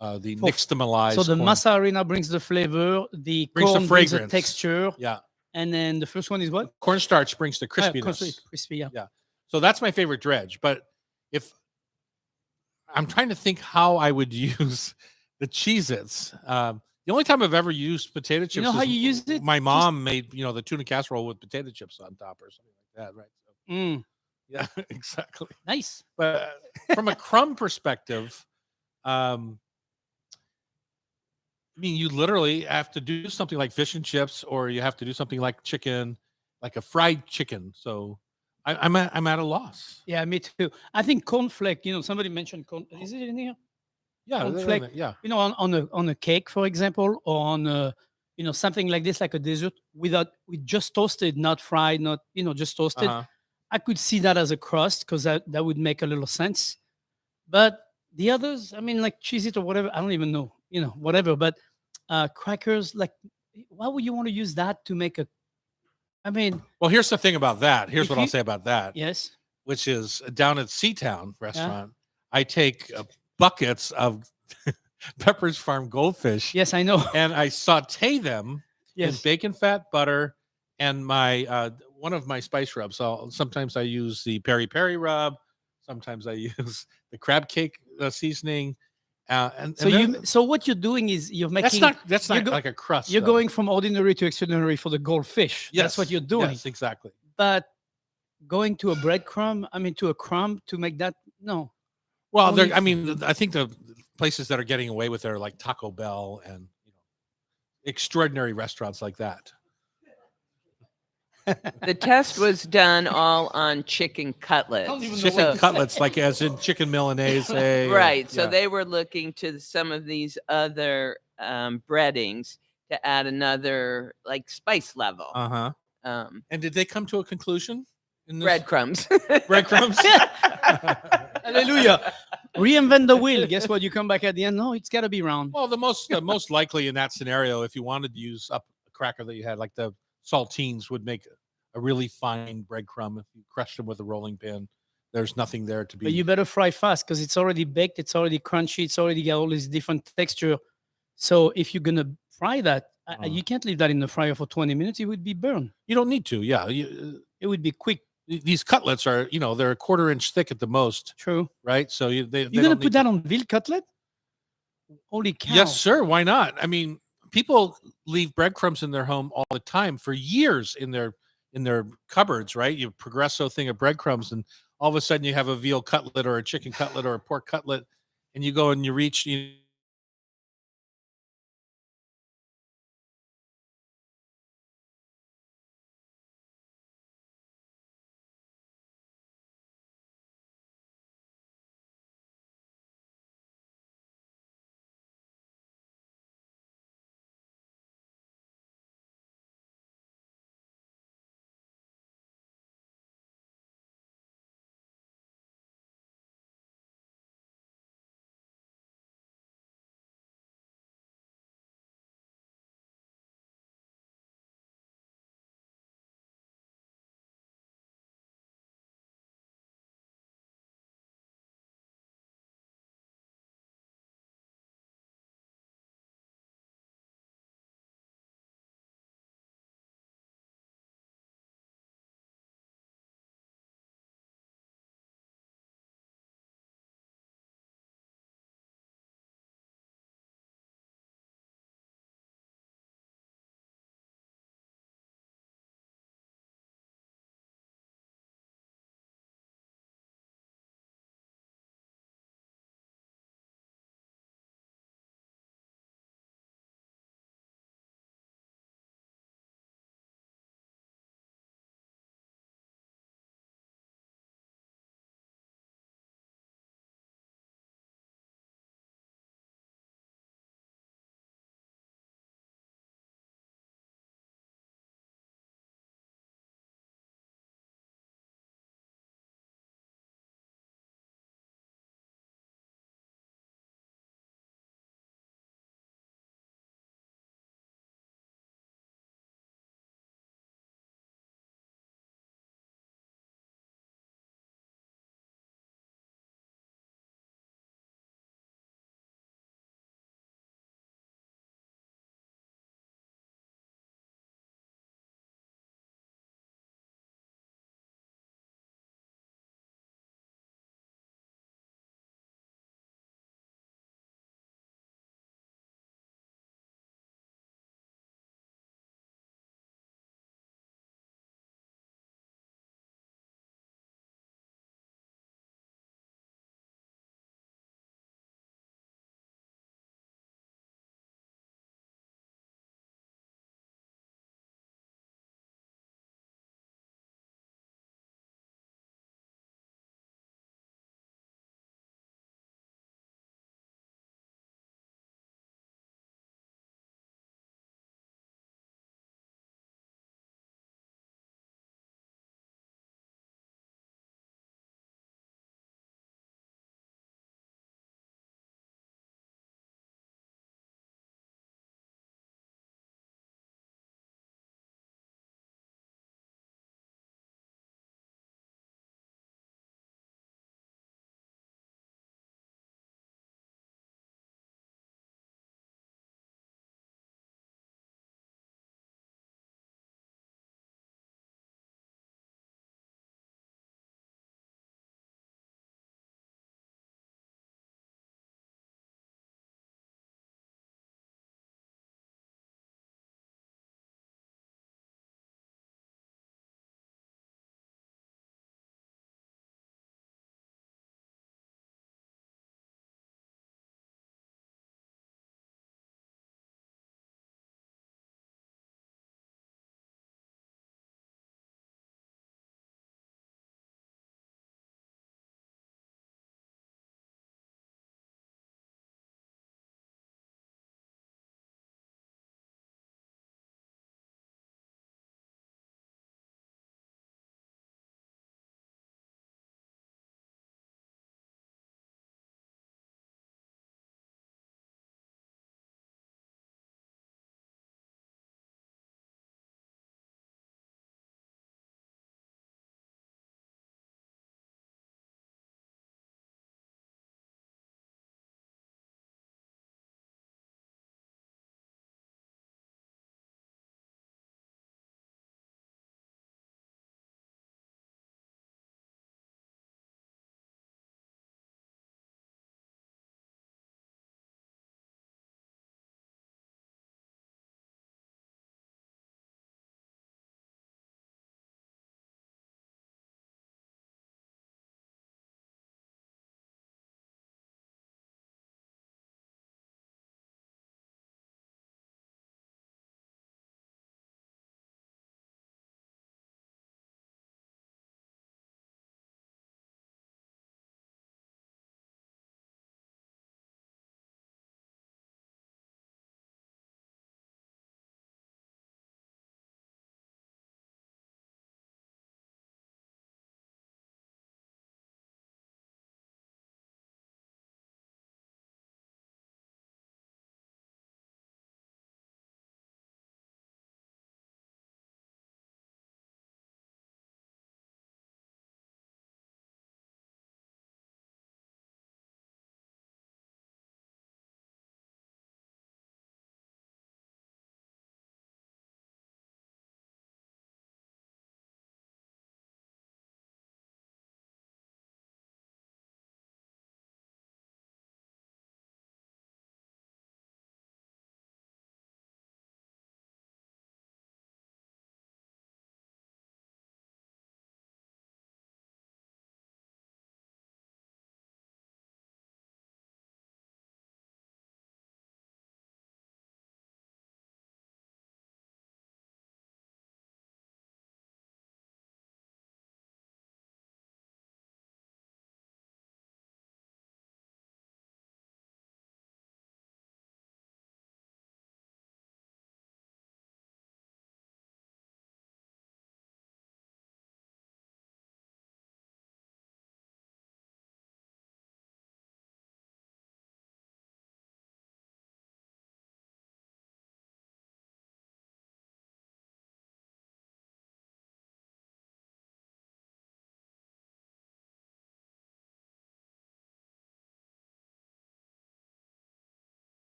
the For- nixtamalized. So the corn. masa harina brings the flavor, the Brings the corn brings the fragrance. texture, Yeah, and then the first one is what? cornstarch brings the crispiness. Crispy, yeah. So that's my favorite dredge. But if I'm trying to think how I would use the Cheez-Its. The only time I've ever used potato chips, You know how is you used it? my mom made, the tuna casserole with potato chips on top or something like that, right? So, Mm, yeah, exactly. nice. But from a crumb perspective, I mean, you literally have to do something like fish and chips, or you have to do something like chicken, like a fried chicken. So I'm at a loss. Yeah, me too. I think cornflake. Somebody mentioned corn. Is it in here? Yeah, Cornflake. yeah. On a cake, for example, or on something like this, like a dessert, with just toasted, not fried, not just toasted. Uh-huh. I could see that as a crust because that would make a little sense. But the others, I mean, like cheese it or whatever, I don't even know, whatever. But crackers, like, why would you want to use that to make a? I mean, Well, here's the thing about that. Here's If what I'll you- say about that, yes. which is down at Seatown restaurant, I take buckets of Pepper's Farm goldfish Yes, I know. and I saute them in Yes. bacon fat, butter, and my one of my spice rubs. So sometimes I use the peri peri rub, sometimes I use the crab cake seasoning. So what you're doing is you're making. That's you not go- like a crust. You're though. going from ordinary to extraordinary for the goldfish. Yes, That's what you're doing. Yes, exactly. But going to a breadcrumb, to a crumb to make that, no. Well, Only I think the places that are getting away with it are like Taco Bell and extraordinary restaurants like that. The test was done all on chicken cutlets. Chicken So- cutlets, like as in chicken milanese. Right. So yeah. they were looking to some of these other breadings to add another like spice level. Uh-huh. Um, And did they come to a conclusion in this? breadcrumbs. Breadcrumbs? Hallelujah. Reinvent the wheel. Guess what? You come back at the end. No, it's got to be round. Well, the most likely in that scenario, if you wanted to use up a cracker that you had, like the saltines would make a really fine breadcrumb if you crushed them with a rolling pin. There's nothing there to be. But you better fry fast because it's already baked. It's already crunchy. It's already got all this different texture. So if you're going to fry that. Uh. You can't leave that in the fryer for 20 minutes. It would be burned. You don't need to. Yeah. It would be quick. These cutlets are, they're a quarter-inch thick at the most, True. right? So You're going to put that on veal cutlet? Holy cow. Yes, sir. Why not? I mean, people leave breadcrumbs in their home all the time for years in their cupboards, right? You Progresso thing of breadcrumbs, and all of a sudden you have a veal cutlet or a chicken cutlet or a pork cutlet, and you go and you reach,